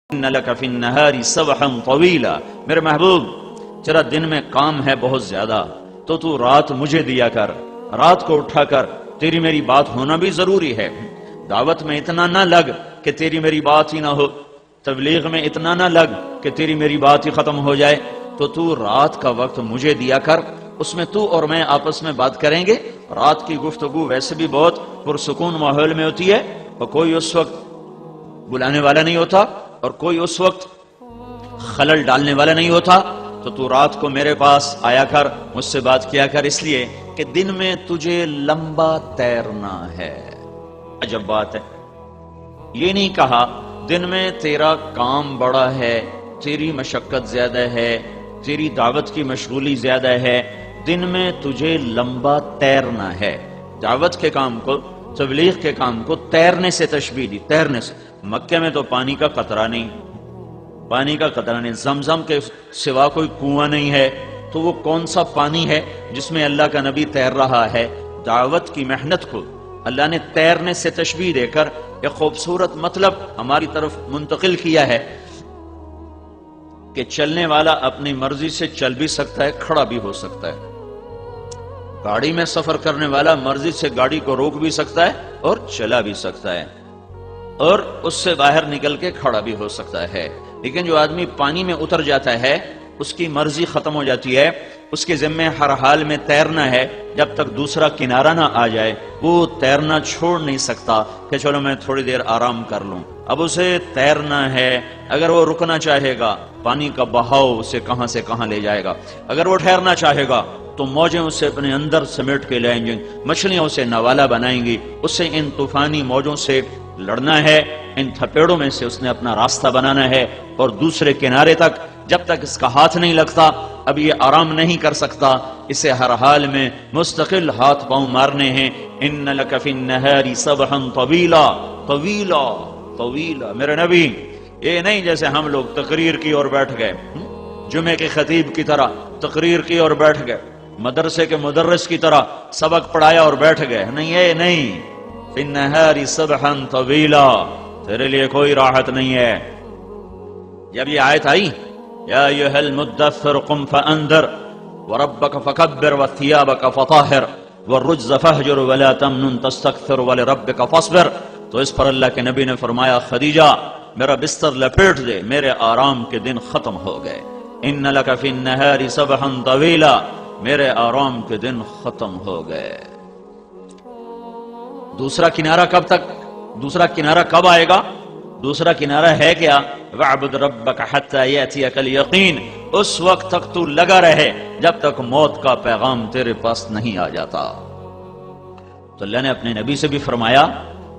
ان لک فی النہار سبحا طویلا، میرے محبوب تیرا دن میں کام ہے بہت زیادہ، تو رات مجھے دیا کر، رات کو اٹھا کر تیری میری بات ہونا بھی ضروری ہے۔ دعوت میں اتنا نہ لگ کہ تیری میری بات ہی نہ ہو، تبلیغ میں اتنا نہ لگ کہ تیری میری بات ہی ختم ہو جائے، تو رات کا وقت مجھے دیا کر، اس میں تو اور میں آپس میں بات کریں گے۔ رات کی گفتگو ویسے بھی بہت پرسکون ماحول میں ہوتی ہے، اور کوئی اس وقت بلانے والا نہیں ہوتا اور کوئی اس وقت خلل ڈالنے والا نہیں ہوتا، تو رات کو میرے پاس آیا کر، مجھ سے بات کیا کر، اس لیے کہ دن میں تجھے لمبا تیرنا ہے۔ عجب بات ہے، یہ نہیں کہا دن میں تیرا کام بڑا ہے، تیری مشقت زیادہ ہے، تیری دعوت کی مشغولی زیادہ ہے، دن میں تجھے لمبا تیرنا ہے۔ دعوت کے کام کو، تبلیغ کے کام کو تیرنے سے تشبیہ دی، تیرنے سے۔ مکے میں تو پانی کا قطرہ نہیں، پانی کا قطرہ نہیں، زمزم کے سوا کوئی کنواں نہیں ہے، تو وہ کون سا پانی ہے جس میں اللہ کا نبی تیر رہا ہے؟ دعوت کی محنت کو اللہ نے تیرنے سے تشبیہ دے کر ایک خوبصورت مطلب ہماری طرف منتقل کیا ہے کہ چلنے والا اپنی مرضی سے چل بھی سکتا ہے، کھڑا بھی ہو سکتا ہے۔ گاڑی میں سفر کرنے والا مرضی سے گاڑی کو روک بھی سکتا ہے اور چلا بھی سکتا ہے، اور اس سے باہر نکل کے کھڑا بھی ہو سکتا ہے۔ لیکن جو آدمی پانی میں اتر جاتا ہے، اس کی مرضی ختم ہو جاتی ہے، اس کے ذمہ ہر حال میں تیرنا ہے، جب تک دوسرا کنارہ نہ آ جائے وہ تیرنا چھوڑ نہیں سکتا کہ چلو میں تھوڑی دیر آرام کر لوں۔ اب اسے تیرنا ہے، اگر وہ رکنا چاہے گا پانی کا بہاؤ اسے کہاں سے کہاں لے جائے گا، اگر وہ ٹھہرنا چاہے گا تو موجیں اسے اپنے اندر سمیٹ کے لائیں گی، مچھلیاں اسے نوالا بنائیں گی، اسے ان طوفانی موجوں سے لڑنا ہے، ان تھپیڑوں میں سے اس نے اپنا راستہ بنانا ہے، اور دوسرے کنارے تک جب تک اس کا ہاتھ نہیں لگتا اب یہ آرام نہیں کر سکتا، اسے ہر حال میں مستقل ہاتھ پاؤں مارنے ہیں۔ ان لک فی النہار سبحا طویلا، طویلا طویلا، میرے نبی یہ نہیں جیسے ہم لوگ تقریر کی اور بیٹھ گئے، جمعے کے خطیب کی طرح تقریر کی اور بیٹھ گئے، مدرسے کے مدرس کی طرح سبق پڑھایا اور بیٹھ گئے، نہیں، یہ نہیں۔ فی النہار سبحا طویلا، تیرے لیے کوئی راحت نہیں ہے۔ جب یہ آیت آئی یا ایھا المدثر قم فانذر وربک فکبر وثیابک فطہر والرجز فہجر ولا تمنن تستکثر ولربک فاصبر، تو اس پر اللہ کے نبی نے فرمایا خدیجہ میرا بستر لپیٹ دے، میرے آرام کے دن ختم ہو گئے۔ ان لک فی النہار سبحا طویلا، میرے آرام کے دن ختم ہو گئے۔ دوسرا کنارہ کب تک، دوسرا کنارہ کب آئے گا؟ دوسرا کنارہ ہے کیا؟ وَاعْبُدْ رَبَّكَ حَتَّى يَأْتِيَكَ الْيَقِينُ، اس وقت تک تو لگا رہے جب تک موت کا پیغام تیرے پاس نہیں آ جاتا۔ تو اللہ نے اپنے نبی سے بھی فرمایا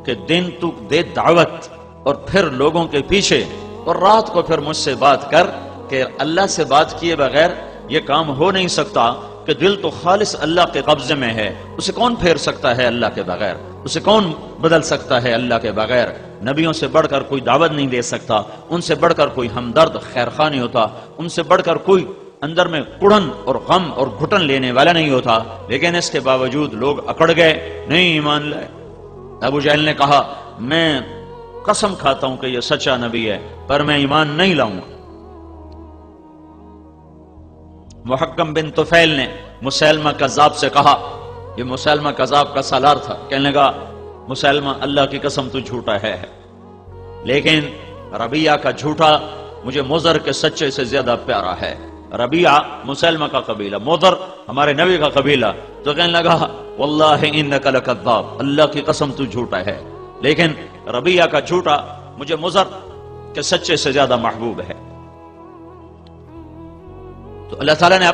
کہ دن تو دے دعوت اور پھر لوگوں کے پیچھے، اور رات کو پھر مجھ سے بات کر، کہ اللہ سے بات کیے بغیر یہ کام ہو نہیں سکتا، کہ دل تو خالص اللہ کے قبضے میں ہے، اسے کون پھیر سکتا ہے اللہ کے بغیر، اسے کون بدل سکتا ہے اللہ کے بغیر۔ نبیوں سے بڑھ کر کوئی دعوت نہیں دے سکتا، ان سے بڑھ کر کوئی ہمدرد خیرخواہ نہیں ہوتا، ان سے بڑھ کر کوئی اندر میں کڑن اور غم اور گھٹن لینے والا نہیں ہوتا، لیکن اس کے باوجود لوگ اکڑ گئے، نہیں ایمان لائے۔ ابو جہل نے کہا میں قسم کھاتا ہوں کہ یہ سچا نبی ہے پر میں ایمان نہیں لاؤں گا۔ محکم بن طفیل نے مسیلمہ کذاب سے کہا، یہ مسیلمہ کذاب کا سالار تھا، کہنے لگا مسیلمہ اللہ کی قسم تو جھوٹا ہے، لیکن ربیعہ کا جھوٹا مجھے مضر کے سچے سے زیادہ پیارا ہے۔ ربیعہ مسیلمہ کا قبیلہ، مضر ہمارے نبی کا قبیلہ، تو کہنے لگا واللہ انک لکذاب، اللہ کی قسم تو جھوٹا ہے، لیکن ربیعہ کا جھوٹا مجھے مضر کے سچے سے زیادہ محبوب ہے۔ تو اللہ تعالیٰ نے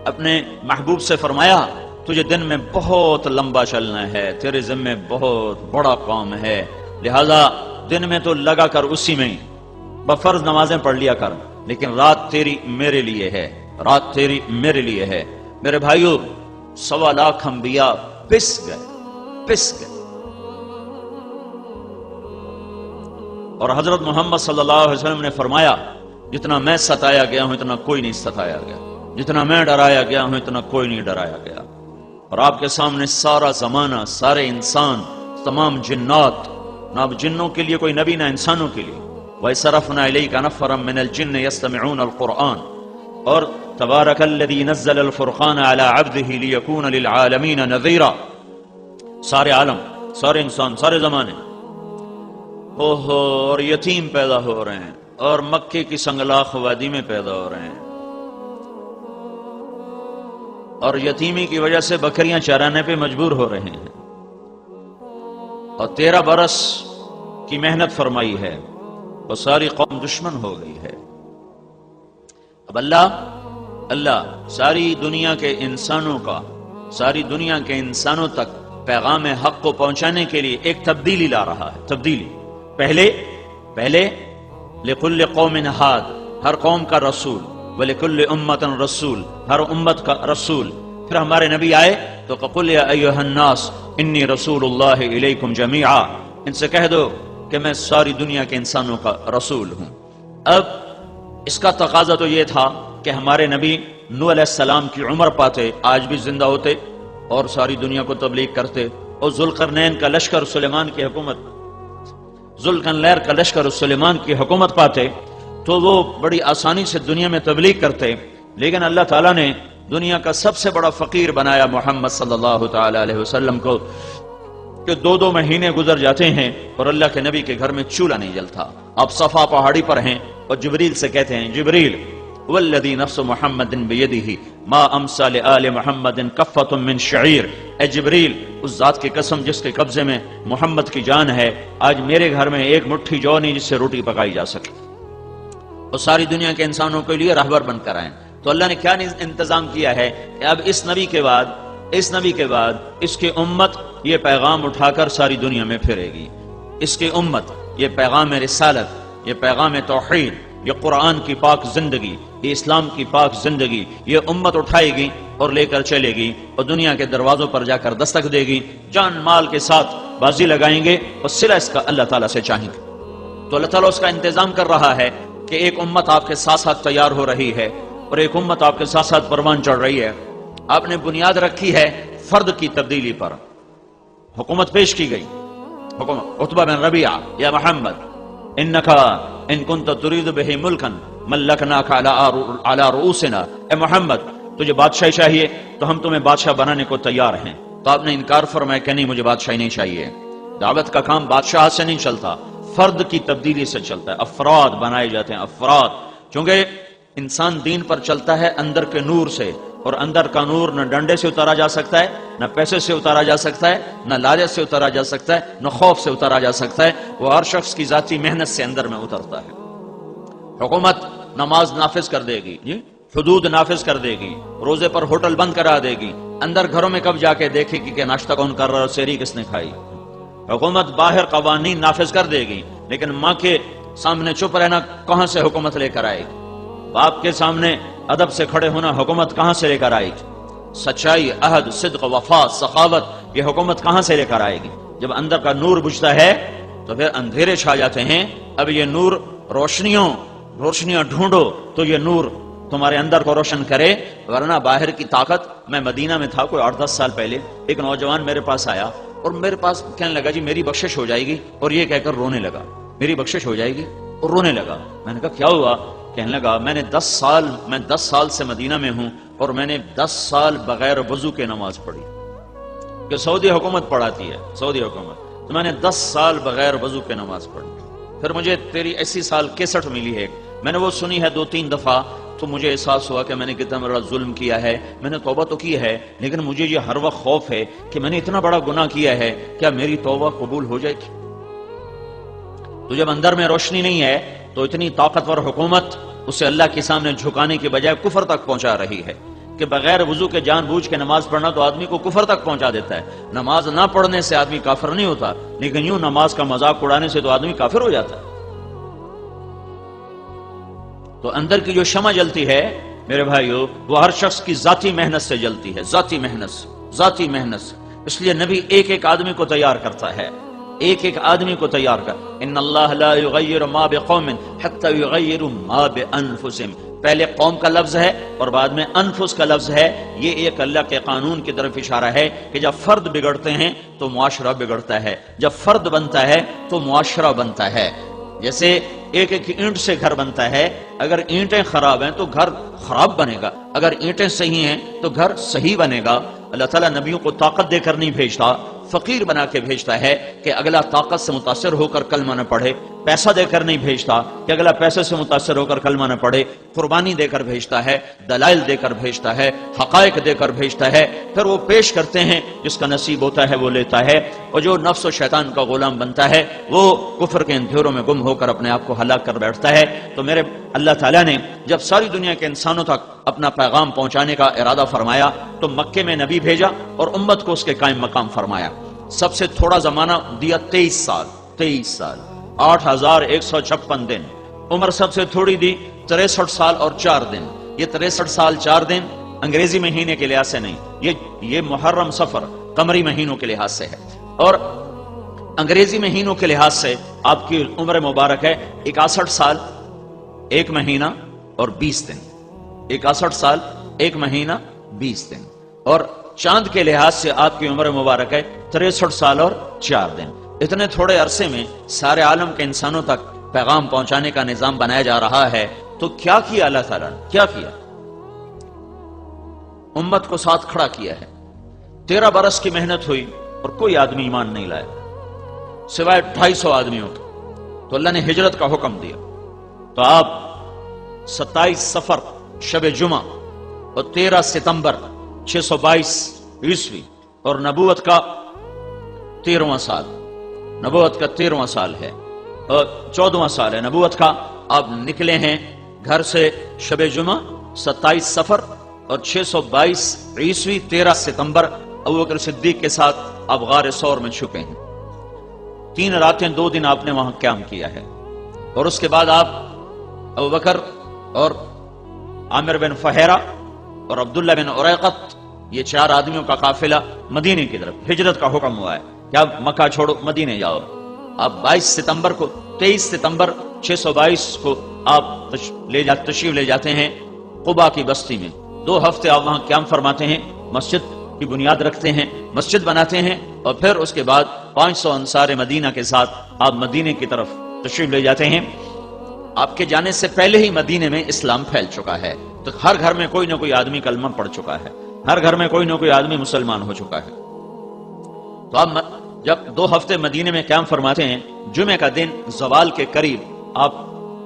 اپنے محبوب سے فرمایا تجھے دن میں بہت لمبا چلنا ہے، تیرے ذمہ بہت بڑا کام ہے، لہذا دن میں تو لگا کر اسی میں بفرض نمازیں پڑھ لیا کر، لیکن رات تیری میرے لیے ہے، رات تیری میرے لیے ہے۔ میرے بھائیو 1.25 لاکھ انبیاء پس گئے، اور حضرت محمد صلی اللہ علیہ وسلم نے فرمایا جتنا میں ستایا گیا ہوں اتنا کوئی نہیں ستایا گیا، جتنا میں ڈرایا گیا ہوں اتنا کوئی نہیں ڈرایا گیا۔ اور آپ کے سامنے سارا زمانہ، سارے انسان، تمام جنات، نہ اب جنوں کے لیے کوئی نبی نہ انسانوں کے لیے، وَإِصْرَفْنَا إِلَيْكَ نَفَرًا مِنَ الْجِنِّ يَسْتَمِعُونَ الْقُرْآنَ، اور تبارک الذی نزل الفرقان علی عبدہ لیکون للعالمین نذیرا، سارے عالم، سارے انسان، سارے زمانے اور یتیم پیدا ہو رہے ہیں، اور مکے کی سنگلاخ وادی میں پیدا ہو رہے ہیں، اور یتیمی کی وجہ سے بکریاں چرانے پہ مجبور ہو رہے ہیں، اور 13 برس کی محنت فرمائی ہے اور ساری قوم دشمن ہو گئی ہے۔ اب اللہ ساری دنیا کے انسانوں تک پیغام حق کو پہنچانے کے لیے ایک تبدیلی لا رہا ہے۔ تبدیلی پہلے لکل قوم ہاد، ہر قوم کا رسول، ولکل امت رسول، ہر امت کا رسول۔ پھر ہمارے نبی آئے تو قل یا ایھا الناس انی رسول اللہ الیکم جمیعا، ان سے کہہ دو کہ میں ساری دنیا کے انسانوں کا رسول ہوں۔ اب اس کا تقاضا تو یہ تھا کہ ہمارے نبی نوح علیہ السلام کی عمر پاتے، آج بھی زندہ ہوتے اور ساری دنیا کو تبلیغ کرتے، اور ذوالقرنین کا لشکر سلیمان کی حکومت پاتے تو وہ بڑی آسانی سے دنیا میں تبلیغ کرتے۔ لیکن اللہ تعالیٰ نے دنیا کا سب سے بڑا فقیر بنایا محمد صلی اللہ تعالی علیہ وسلم کو، کہ 2 مہینے گزر جاتے ہیں اور اللہ کے نبی کے گھر میں چولہا نہیں جلتا۔ آپ صفا پہاڑی پر ہیں اور جبریل سے کہتے ہیں، جبریل والذی نفس محمد بیدہ ما امسا لآل محمد کفۃ من شعیر، اے جبریل اس ذات کی قسم جس کے قبضے میں محمد کی جان ہے، آج میرے گھر میں ایک مٹھی جو نہیں جس سے روٹی پکائی جا سکے، اور ساری دنیا کے انسانوں کے لیے رہبر بن کر آئیں۔ تو اللہ نے کیا انتظام کیا ہے کہ اب اس نبی کے بعد اس کی امت یہ پیغام اٹھا کر ساری دنیا میں پھرے گی۔ اس کی امت یہ پیغام رسالت، یہ پیغام توحید، یہ قرآن کی پاک زندگی، یہ اسلام کی پاک زندگی، یہ امت اٹھائے گی اور لے کر چلے گی، اور دنیا کے دروازوں پر جا کر دستک دے گی، جان مال کے ساتھ بازی لگائیں گے اور صلہ اس کا اللہ تعالیٰ سے چاہیں گے۔ تو اللہ تعالیٰ اس کا انتظام کر رہا ہے کہ ایک امت آپ کے ساتھ ساتھ تیار ہو رہی ہے اور ایک امت آپ کے ساتھ ساتھ پروان چڑھ رہی ہے۔ آپ نے بنیاد رکھی ہے فرد کی تبدیلی پر، حکومت پیش کی گئی، حکومت عتبہ بن ربیعہ، یا محمد انکا ان کنت ترید بہ ملکا ملکناک علی رؤوسنا، اے محمد تجھے بادشاہی چاہیے تو ہم تمہیں بادشاہ بنانے کو تیار ہیں۔ تو آپ نے انکار فرمایا کہ نہیں، مجھے بادشاہی نہیں چاہیے۔ دعوت کا کام بادشاہ سے نہیں چلتا، فرد کی تبدیلی سے چلتا ہے، افراد بنائے جاتے ہیں، افراد۔ چونکہ انسان دین پر چلتا ہے اندر کے نور سے، اور اندر کا نور نہ ڈنڈے سے اتارا جا سکتا ہے، نہ پیسے سے اتارا جا سکتا ہے، نہ لالچ سے اتارا جا سکتا ہے، نہ خوف سے اتارا جا سکتا ہے، وہ ہر شخص کی ذاتی محنت سے اندر میں اترتا ہے۔ حکومت نماز نافذ کر دے گی، حدود نافذ کر دے گی، روزے پر ہوٹل بند کرا دے گی، اندر گھروں میں کب جا کے دیکھے گی کہ ناشتہ کون کر رہا اور سحری کس نے کھائی۔ حکومت باہر قوانین نافذ کر دے گی، لیکن ماں کے سامنے چپ رہنا کہاں سے حکومت لے کر آئے گی؟ باپ کے سامنے ادب سے کھڑے ہونا حکومت کہاں سے لے کر آئے گی؟ سچائی، عہد، صدق، وفا، سخاوت، یہ حکومت کہاں سے لے کر آئے گی؟ جب اندر کا نور بجھتا ہے تو پھر اندھیرے چھا جاتے ہیں۔ اب یہ نور روشنیاں ڈھونڈو تو یہ نور تمہارے اندر کو روشن کرے، ورنہ باہر کی طاقت۔ میں مدینہ میں تھا کوئی 8-10 سال پہلے، ایک نوجوان میرے پاس آیا اور میرے پاس کہنے لگا جی میری بخشش ہو جائے گی، اور یہ کہہ کر رونے لگا، میری بخشش ہو جائے گی، اور رونے لگا۔ میں نے کہا کیا ہوا؟ کہنے لگا میں 10 سال سے مدینہ میں ہوں اور میں نے 10 سال بغیر وضو کے نماز پڑھی، کہ سعودی حکومت پڑھاتی ہے، سعودی حکومت، تو میں نے 10 سال بغیر وضو کے نماز پڑھی۔ پھر مجھے تیری ایسی سال کیسٹ ملی ہے، میں نے وہ سنی ہے 2-3 دفعہ، تو مجھے احساس ہوا کہ میں نے کتنا بڑا ظلم کیا ہے۔ میں نے توبہ تو کی ہے، لیکن مجھے یہ ہر وقت خوف ہے کہ میں نے اتنا بڑا گناہ کیا ہے، کیا میری توبہ قبول ہو جائے گی؟ تو جب اندر میں روشنی نہیں ہے تو اتنی طاقتور حکومت اسے اللہ کے سامنے جھکانے کے بجائے کفر تک پہنچا رہی ہے، کہ بغیر وضو کے جان بوجھ کے نماز پڑھنا تو آدمی کو کفر تک پہنچا دیتا ہے۔ نماز نہ پڑھنے سے آدمی کافر نہیں ہوتا، لیکن یوں نماز کا مذاق اڑانے سے تو آدمی کافر ہو جاتا ہے۔ تو اندر کی جو شمع جلتی ہے میرے بھائیو، وہ ہر شخص کی ذاتی محنت سے جلتی ہے، ذاتی محنت سے۔ اس لیے نبی ایک آدمی کو تیار کرتا ہے، ایک آدمی کو تیار کر۔ ان اللہ لا یغیر ما بقوم حتی یغیروا ما بانفسہم، پہلے قوم کا لفظ ہے اور بعد میں انفس کا لفظ ہے۔ یہ ایک اللہ کے قانون کی طرف اشارہ ہے کہ جب فرد بگڑتے ہیں تو معاشرہ بگڑتا ہے، جب فرد بنتا ہے تو معاشرہ بنتا ہے۔ جیسے ایک ایک اینٹ سے گھر بنتا ہے. اگر اینٹیں خراب ہیں تو گھر خراب بنے گا، اگر اینٹیں صحیح ہیں تو گھر صحیح بنے گا. اللہ تعالیٰ نبیوں کو طاقت دے کر نہیں بھیجتا، فقیر بنا کے بھیجتا ہے کہ اگلا طاقت سے متاثر ہو کر کلمہ نہ پڑھے. پیسہ دے کر نہیں بھیجتا کہ اگلا پیسے سے متاثر ہو کر کلمہ نہ پڑھے. قربانی دے کر بھیجتا ہے، دلائل دے کر بھیجتا ہے، حقائق دے کر بھیجتا ہے. پھر وہ پیش کرتے ہیں، جس کا نصیب ہوتا ہے وہ لیتا ہے، اور جو نفس و شیطان کا غلام بنتا ہے وہ کفر کے اندھیروں میں گم ہو کر اپنے آپ کو ہلاک کر بیٹھتا ہے. تو میرے اللہ تعالیٰ نے جب ساری دنیا کے انسانوں تک اپنا پیغام پہنچانے کا ارادہ فرمایا تو مکے میں نبی بھیجا اور امت کو اس کے قائم مقام فرمایا. سب سے تھوڑا زمانہ دیا 23 سال، 8156 دن. عمر سب سے تھوڑی دی 63 سال اور 4 دن. یہ 63 سال 4 دن انگریزی مہینے کے لحاظ سے نہیں، یہ محرم صفر قمری مہینوں کے لحاظ سے ہے. اور انگریزی مہینوں کے لحاظ سے آپ کی عمر مبارک ہے 61 سال 1 مہینہ اور 20 دن. 61 سال 1 مہینہ 20 دن. اور چاند کے لحاظ سے آپ کی عمر مبارک ہے 63 سال اور 4 دن. اتنے تھوڑے عرصے میں سارے عالم کے انسانوں تک پیغام پہنچانے کا نظام بنایا جا رہا ہے. تو کیا کیا اللہ تعالیٰ نے؟ کیا کیا؟ امت کو ساتھ کھڑا کیا ہے. 13 برس کی محنت ہوئی اور کوئی آدمی ایمان نہیں لایا سوائے 250 آدمیوں کے. تو اللہ نے ہجرت کا حکم دیا. تو آپ 27 صفر شب جمعہ اور 13 ستمبر 622 عیسوی اور نبوت کا 13واں سال، نبوت کا 13واں سال ہے اور 14واں سال ہے نبوت کا. آپ نکلے ہیں گھر سے شب جمعہ 27 صفر اور 622 عیسوی 13 ستمبر ابوبکر صدیق کے ساتھ آپ غار ثور میں چھپے ہیں. 3 راتیں 2 دن آپ نے وہاں قیام کیا ہے. اور اس کے بعد آپ ابوبکر اور عامر بن فہیرہ اور عبداللہ بن عریقط، یہ 4 آدمیوں کا قافلہ مدینے کی طرف ہجرت کا حکم ہوا ہے کہ آپ مکہ چھوڑو مدینے جاؤ. آپ 23 ستمبر 622 کو آپ تشریف لے جاتے ہیں قباء کی بستی میں. 2 ہفتے آپ وہاں قیام فرماتے ہیں، مسجد کی بنیاد رکھتے ہیں، مسجد بناتے ہیں، اور پھر اس کے بعد 500 انصار مدینہ کے ساتھ آپ مدینے کی طرف تشریف لے جاتے ہیں. آپ کے جانے سے پہلے ہی مدینے میں اسلام پھیل چکا ہے. تو ہر گھر میں کوئی نہ کوئی آدمی کلمہ پڑھ چکا ہے، ہر گھر میں کوئی نہ کوئی آدمی مسلمان ہو چکا ہے. تو آپ جب 2 ہفتے مدینے میں قیام فرماتے ہیں، جمعے کا دن زوال کے قریب آپ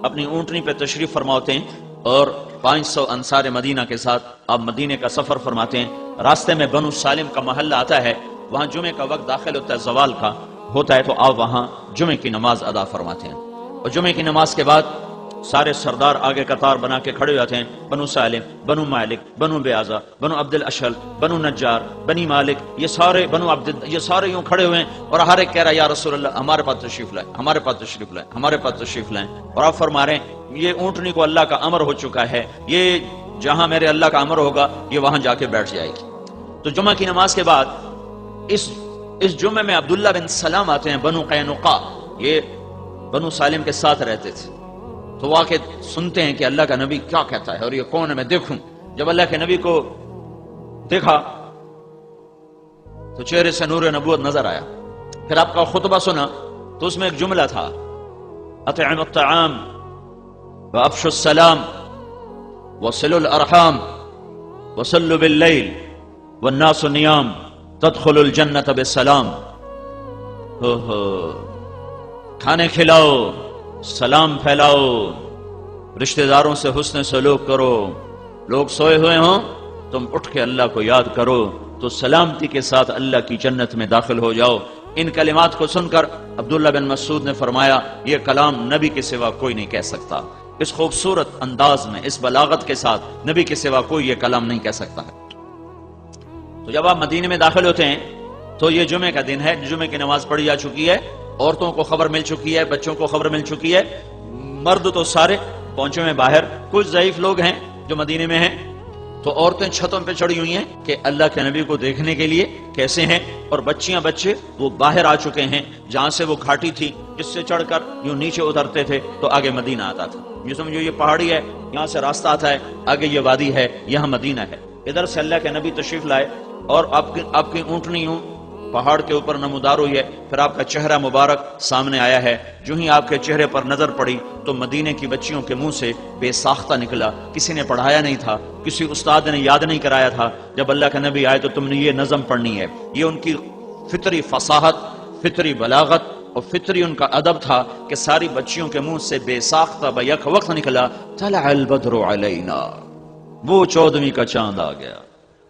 اپنی اونٹنی پہ تشریف فرماتے ہیں اور 500 انصار مدینہ کے ساتھ آپ مدینے کا سفر فرماتے ہیں. راستے میں بنو سالم کا محلہ آتا ہے، وہاں جمعے کا وقت داخل ہوتا ہے، زوال کا ہوتا ہے، تو آپ وہاں جمعے کی نماز ادا فرماتے ہیں. اور جمعے کی نماز کے بعد سارے سردار آگے قطار بنا کے کھڑے ہوتے ہیں. بنو سالم، بنو مالک، بنو بیازا، بنو عبد الاشل، بنو نجار، بنی مالک، یہ سارے بنو عبد، یہ سارے یوں کھڑے ہوئے ہیں اور ہر ایک کہہ رہا ہے یا رسول اللہ ہمارے پاس تشریف لائیں، ہمارے پاس تشریف لائیں، ہمارے پاس تشریف لائیں. اور آپ فرما رہے ہیں یہ اونٹنی کو اللہ کا امر ہو چکا ہے، یہ جہاں میرے اللہ کا امر ہوگا یہ وہاں جا کے بیٹھ جائے گی. تو جمعہ کی نماز کے بعد اس جمعے میں عبداللہ بن سلام آتے ہیں، بنو قینقاع، یہ بنو سالم کے ساتھ رہتے تھے. تو وہ آکے سنتے ہیں کہ اللہ کا نبی کیا کہتا ہے اور یہ کون ہے، میں دیکھوں. جب اللہ کے نبی کو دیکھا تو چہرے سے نور نبوت نظر آیا. پھر آپ کا خطبہ سنا تو اس میں ایک جملہ تھا، اطعم الطعام وافشوا السلام وصلوا الارحام وصلوا باللیل والناس نیام تدخلوا الجنت بالسلام. کھانے کھلاؤ، سلام پھیلاؤ، رشتہ داروں سے حسن سلوک کرو، لوگ سوئے ہوئے ہوں تم اٹھ کے اللہ کو یاد کرو تو سلامتی کے ساتھ اللہ کی جنت میں داخل ہو جاؤ. ان کلمات کو سن کر عبداللہ بن مسعود نے فرمایا یہ کلام نبی کے سوا کوئی نہیں کہہ سکتا. اس خوبصورت انداز میں، اس بلاغت کے ساتھ نبی کے سوا کوئی یہ کلام نہیں کہہ سکتا ہے. تو جب آپ مدینے میں داخل ہوتے ہیں تو یہ جمعے کا دن ہے، جمعے کی نماز پڑھی جا چکی ہے، عورتوں کو خبر مل چکی ہے، بچوں کو خبر مل چکی ہے، مرد تو سارے پہنچے ہوئے باہر. کچھ ضعیف لوگ ہیں جو مدینے میں ہیں، تو عورتیں چھتوں پہ چڑھی ہوئی ہیں کہ اللہ کے نبی کو دیکھنے کے لیے کیسے ہیں، اور بچیاں بچے وہ باہر آ چکے ہیں جہاں سے وہ گھاٹی تھی جس سے چڑھ کر یوں نیچے اترتے تھے تو آگے مدینہ آتا تھا. یہ سمجھو یہ پہاڑی ہے، یہاں سے راستہ آتا ہے، آگے یہ وادی ہے، یہاں مدینہ ہے. ادھر سے اللہ کے نبی تشریف لائے اور آپ کی اونٹنی یوں پہاڑ کے اوپر نمودار ہوئی ہے. پھر آپ کا چہرہ مبارک سامنے آیا ہے. جو ہی آپ کے چہرے پر نظر پڑی تو مدینے کی بچیوں کے منہ سے بے ساختہ نکلا. کسی نے پڑھایا نہیں تھا, کسی استاد نے یاد نہیں کرایا تھا. جب اللہ کے نبی آئے تو تم نے یہ نظم پڑھنی ہے. یہ ان کی فطری فصاحت, فطری بلاغت اور فطری ان کا ادب تھا کہ ساری بچیوں کے منہ سے بے ساختہ بیک وقت نکلا, طلع البدر علینا, وہ 14ویں کا چاند آ گیا,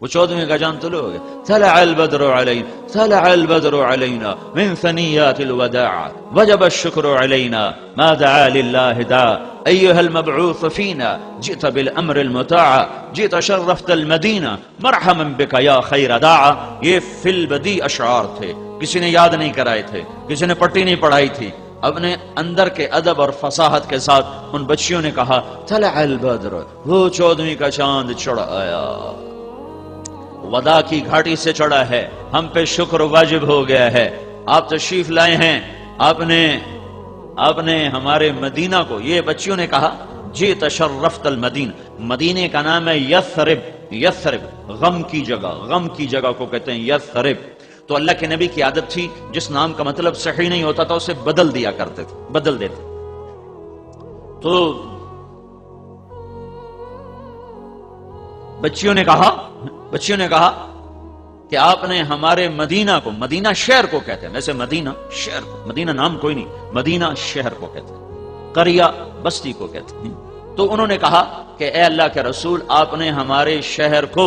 وہ 14ویں کا چاند طلوع ہو گیا. طلع البدر علینا, طلع البدر علینا من ثنیات الوداع وجب الشکر علینا ما دعا للہ داع ایها المبعوث فینا جئت بالامر المطاع جئت شرفت المدینہ مرحبا بک یا خیر داع. یہ فی البدی اشعار تھے, کسی نے یاد نہیں کرائے تھے, کسی نے پٹی نہیں پڑھائی تھی. اپنے اندر کے ادب اور فصاحت کے ساتھ ان بچیوں نے کہا طلع البدر, وہ 14ویں کا چاند چڑھ آیا, ودا کی گھاٹی سے چڑھا ہے, ہم پہ شکر واجب ہو گیا ہے. آپ تشریف لائے ہیں, آپ نے ہمارے مدینہ کو, یہ بچیوں نے کہا جی تشرفت المدین, مدینے کا نام ہے یثرب. یثرب غم کی جگہ, غم کی جگہ کو کہتے ہیں یثرب. تو اللہ کے نبی کی عادت تھی جس نام کا مطلب صحیح نہیں ہوتا تھا اسے بدل دیا کرتے تھے, بدل دیتے. تو بچیوں نے کہا کہ آپ نے ہمارے مدینہ کو, مدینہ شہر کو کہتے ہیں, ویسے مدینہ شہر, مدینہ نام کوئی نہیں, مدینہ شہر کو کہتے ہیں, قریہ بستی کو کہتے ہیں. تو انہوں نے کہا کہ اے اللہ کے رسول, آپ نے ہمارے شہر کو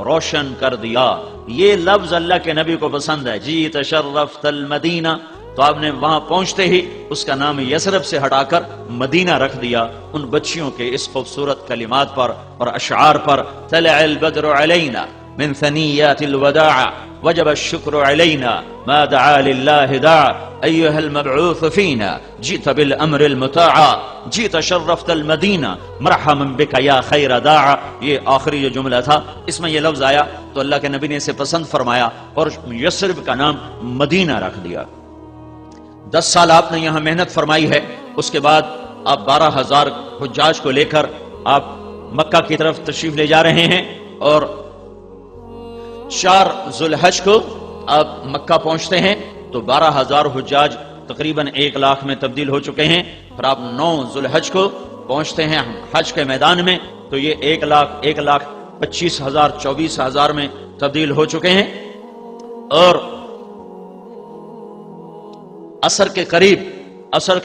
روشن کر دیا. یہ لفظ اللہ کے نبی کو پسند ہے, جی تشرفت المدینہ. تو آپ نے وہاں پہنچتے ہی اس کا نام یثرب سے ہٹا کر مدینہ رکھ دیا ان بچیوں کے اس خوبصورت کلمات پر اور اشعار پر. طلع البدر علینا من ثنیات الوداع وجب الشکر علینا ما دعا للہ داع ایها المبعوث فینا جئت بالامر المطاع جئت شرفت المدینہ مرحبا بک یا خیر داع. یہ آخری جو جملہ تھا اس میں یہ لفظ آیا تو اللہ کے نبی نے اسے پسند فرمایا اور یثرب کا نام مدینہ رکھ دیا. 10 سال آپ نے یہاں محنت فرمائی ہے. اس کے بعد آپ 12,000 حجاج کو لے کر آپ مکہ کی طرف تشریف لے جا رہے ہیں اور 4 ذوالحج کو آپ مکہ پہنچتے ہیں تو 12,000 حجاج تقریباً 1 لاکھ میں تبدیل ہو چکے ہیں. پھر آپ 9 ذوالحج کو پہنچتے ہیں حج کے میدان میں تو یہ 1,25,000 24,000 میں تبدیل ہو چکے ہیں. اور عصر کے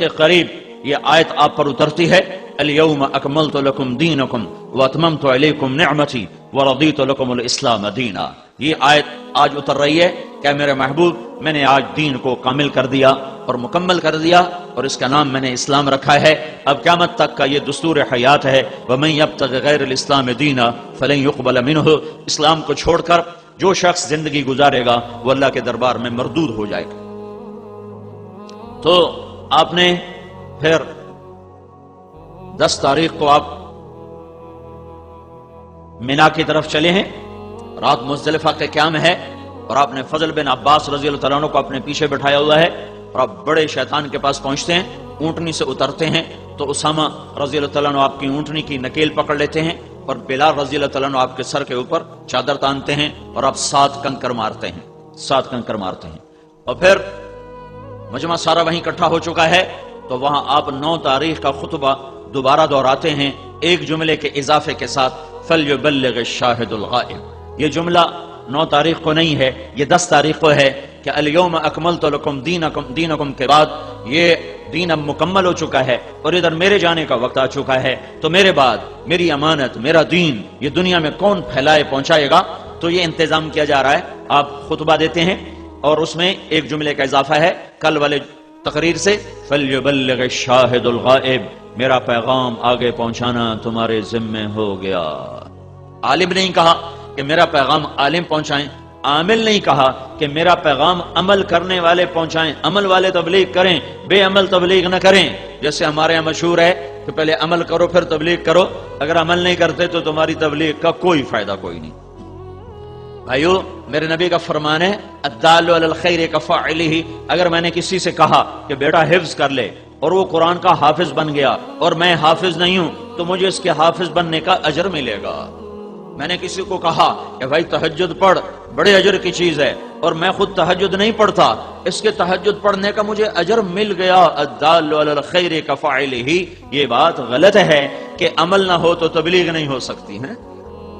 قریب یہ آیت آپ پر اترتی ہے, الیوم اکملت لکم دینکم واتممت علیکم نعمتی ورضیت لکم الاسلام دینا. یہ آیت آج اتر رہی ہے کہ میرے محبوب, میں نے آج دین کو کامل کر دیا اور مکمل کر دیا اور اس کا نام میں نے اسلام رکھا ہے. اب قیامت تک کا یہ دستور حیات ہے, ومن یبتغ غیر الاسلام دینا فلن یقبل منہ. اسلام کو چھوڑ کر جو شخص زندگی گزارے گا وہ اللہ کے دربار میں مردود ہو جائے گا. تو آپ نے پھر 10 تاریخ کو آپ مینا کی طرف چلے ہیں, رات مزدلفہ کے قیام ہے اور آپ نے فضل بن عباس رضی اللہ تعالیٰ عنہ کو اپنے پیچھے بٹھایا ہوا ہے اور آپ بڑے شیطان کے پاس پہنچتے ہیں, اونٹنی سے اترتے ہیں تو اسامہ رضی اللہ تعالیٰ عنہ آپ کی اونٹنی کی نکیل پکڑ لیتے ہیں اور بلال رضی اللہ تعالیٰ عنہ آپ کے سر کے اوپر چادر تانتے ہیں اور آپ 7 کنکر مارتے ہیں. اور پھر مجمع سارا وہیں اکٹھا ہو چکا ہے تو وہاں آپ 9 تاریخ کا خطبہ دوبارہ دہراتے ہیں ایک جملے کے اضافے کے ساتھ, فَلْيُبَلِّغِ الشَّاهِدُ الْغَائِبُ. یہ جملہ 9 تاریخ کو نہیں ہے, یہ 10 تاریخ کو ہے کہ الیوم اکملت لکم دینکم کے بعد یہ دین اب مکمل ہو چکا ہے اور ادھر میرے جانے کا وقت آ چکا ہے. تو میرے بعد میری امانت, میرا دین یہ دنیا میں کون پھیلائے پہنچائے گا. تو یہ انتظام کیا جا رہا ہے. آپ خطبہ دیتے ہیں اور اس میں ایک جملے کا اضافہ ہے کل والے تقریر سے, فَلْيُبَلِّغِ الشَّاهِدُ الْغَائِبُ. میرا پیغام آگے پہنچانا تمہارے ذمے ہو گیا. عالم نہیں کہا کہ میرا پیغام عالم پہنچائیں, عامل نہیں کہا کہ میرا پیغام عمل کرنے والے پہنچائیں, عمل والے تبلیغ کریں, بے عمل تبلیغ نہ کریں. جیسے ہمارے یہاں مشہور ہے کہ پہلے عمل کرو پھر تبلیغ کرو, اگر عمل نہیں کرتے تو تمہاری تبلیغ کا کوئی فائدہ کوئی نہیں. بھائیو, میرے نبی کا فرمان ہے الدال علی الخیر کفاعلہ. اگر میں نے کسی سے کہا کہ بیٹا حفظ کر لے اور وہ قرآن کا حافظ بن گیا اور میں حافظ نہیں ہوں تو مجھے اس کے حافظ بننے کا اجر ملے گا. میں نے کسی کو کہا کہ بھائی تہجد پڑھ، بڑے اجر کی چیز ہے، اور میں خود تہجد نہیں پڑھتا، اس کے تہجد پڑھنے کا مجھے اجر مل گیا، الدال علی الخیر کفاعلہ، یہ بات غلط ہے کہ عمل نہ ہو تو تبلیغ نہیں ہو سکتی ہے۔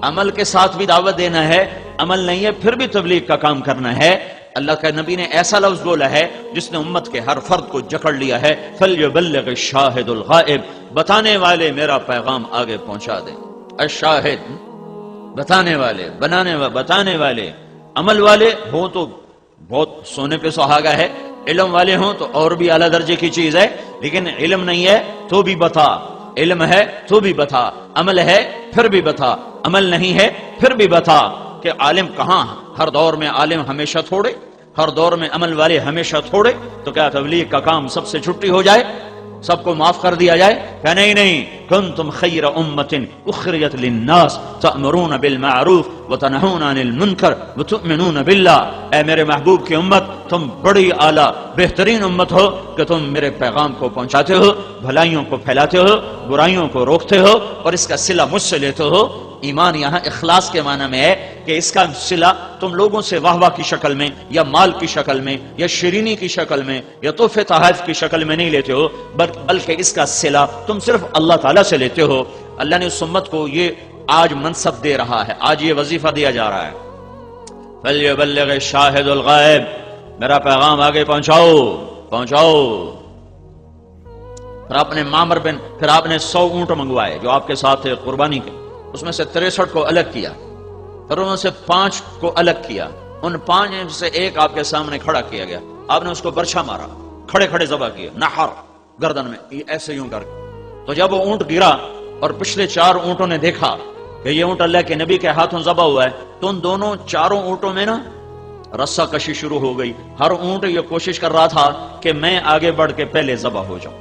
عمل کے ساتھ بھی دعوت دینا ہے، عمل نہیں ہے پھر بھی تبلیغ کا کام کرنا ہے۔ اللہ کے نبی نے ایسا لفظ بولا ہے جس نے امت کے ہر فرد کو جکڑ لیا ہے، فَلْيُبَلِّغِ الشَّاهِدُ الْغَائِبُ، بتانے والے میرا پیغام آگے پہنچا دیں۔ الشاہد بتانے والے، بتانے والے، عمل والے ہوں تو بہت سونے پہ سہاگا ہے، علم والے ہوں تو اور بھی اعلیٰ درجے کی چیز ہے، لیکن علم نہیں ہے تو بھی بتا، علم ہے تو بھی بتا، عمل ہے پھر بھی بتا، عمل نہیں ہے پھر بھی بتا کہ عالم کہاں، ہر دور میں عالم ہمیشہ تھوڑے، ہر دور میں عمل والے ہمیشہ تھوڑے، تو کیا تبلیغ کا کام سب سے چھٹی ہو جائے، سب کو معاف کر دیا جائے؟ کہ نہیں، کنتم خیر امت اخرجت للناس تأمرون بالمعروف وتنہون عن المنکر وتؤمنون باللہ، اے میرے محبوب کی امت، تم بڑی اعلیٰ بہترین امت ہو کہ تم میرے پیغام کو پہنچاتے ہو، بھلائیوں کو پھیلاتے ہو، برائیوں کو روکتے ہو، اور اس کا صلہ مجھ سے لیتے ہو۔ ایمان یہاں اخلاص کے معنی میں ہے کہ اس کا صلہ تم لوگوں سے واہ واہ کی شکل میں یا مال کی شکل میں یا شیرینی کی شکل میں یا تحفے تحائف کی شکل میں نہیں لیتے ہو، بلکہ اس کا صلہ تم صرف اللہ تعالیٰ سے لیتے ہو۔ اللہ نے اس امت کو یہ آج منصب دے رہا ہے، آج یہ وظیفہ دیا جا رہا ہے، فَلْيُبَلِّغِ الشَّاهِدُ الْغَائِبُ، میرا پیغام آگے پہنچاؤ۔ پھر آپ نے معمر بن، پھر آپ نے 100 اونٹ منگوائے جو آپ کے ساتھ تھے قربانی کے، اس میں سے 63 کو الگ کیا، پھر ان سے 5 کو الگ کیا، ان 5 میں سے ایک آپ کے سامنے کھڑا کیا گیا، آپ نے اس کو برچھا مارا، کھڑے ذبح کیا، نحر گردن میں ایسے یوں کر کے، تو جب وہ اونٹ گرا اور پچھلے 4 اونٹوں نے دیکھا کہ یہ اونٹ اللہ کے نبی کے ہاتھوں ذبح ہوا ہے، تو ان دونوں 4 اونٹوں میں نا رسہ کشی شروع ہو گئی، ہر اونٹ یہ کوشش کر رہا تھا کہ میں آگے بڑھ کے پہلے ذبح ہو جاؤں،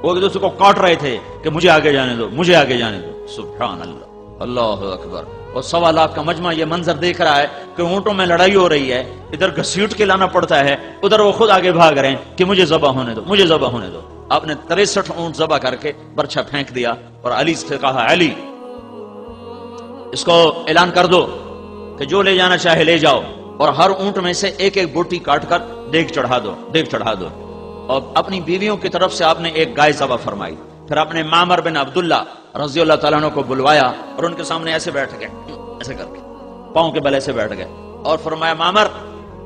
وہ ایک دوسرے کو کاٹ رہے تھے کہ مجھے آگے جانے دو، سبحان اللہ، اللہ اکبر۔ اور 1.25 لاکھ کا مجمع یہ منظر دیکھ رہا ہے کہ اونٹوں میں لڑائی ہو رہی ہے، ادھر گھسیٹ کے لانا پڑتا ہے، ادھر وہ خود آگے بھاگ رہے ہیں کہ مجھے ذبح ہونے دو۔ آپ نے 63 اونٹ ذبح کر کے برچھا پھینک دیا اور علی سے کہا، علی اس کو اعلان کر دو کہ جو لے جانا چاہے لے جاؤ، اور ہر اونٹ میں سے ایک بوٹی کاٹ کر دیگ چڑھا دو۔ اور اپنی بیویوں کی طرف سے آپ نے ایک گائے ذبح فرمائی، پھر آپ نے معمر بن عبداللہ رضی اللہ تعالیٰ عنہ کو بلوایا اور ان کے سامنے ایسے بیٹھ گئے، ایسے کر کے پاؤں کے بل ایسے بیٹھ گئے، اور فرمایا، معمر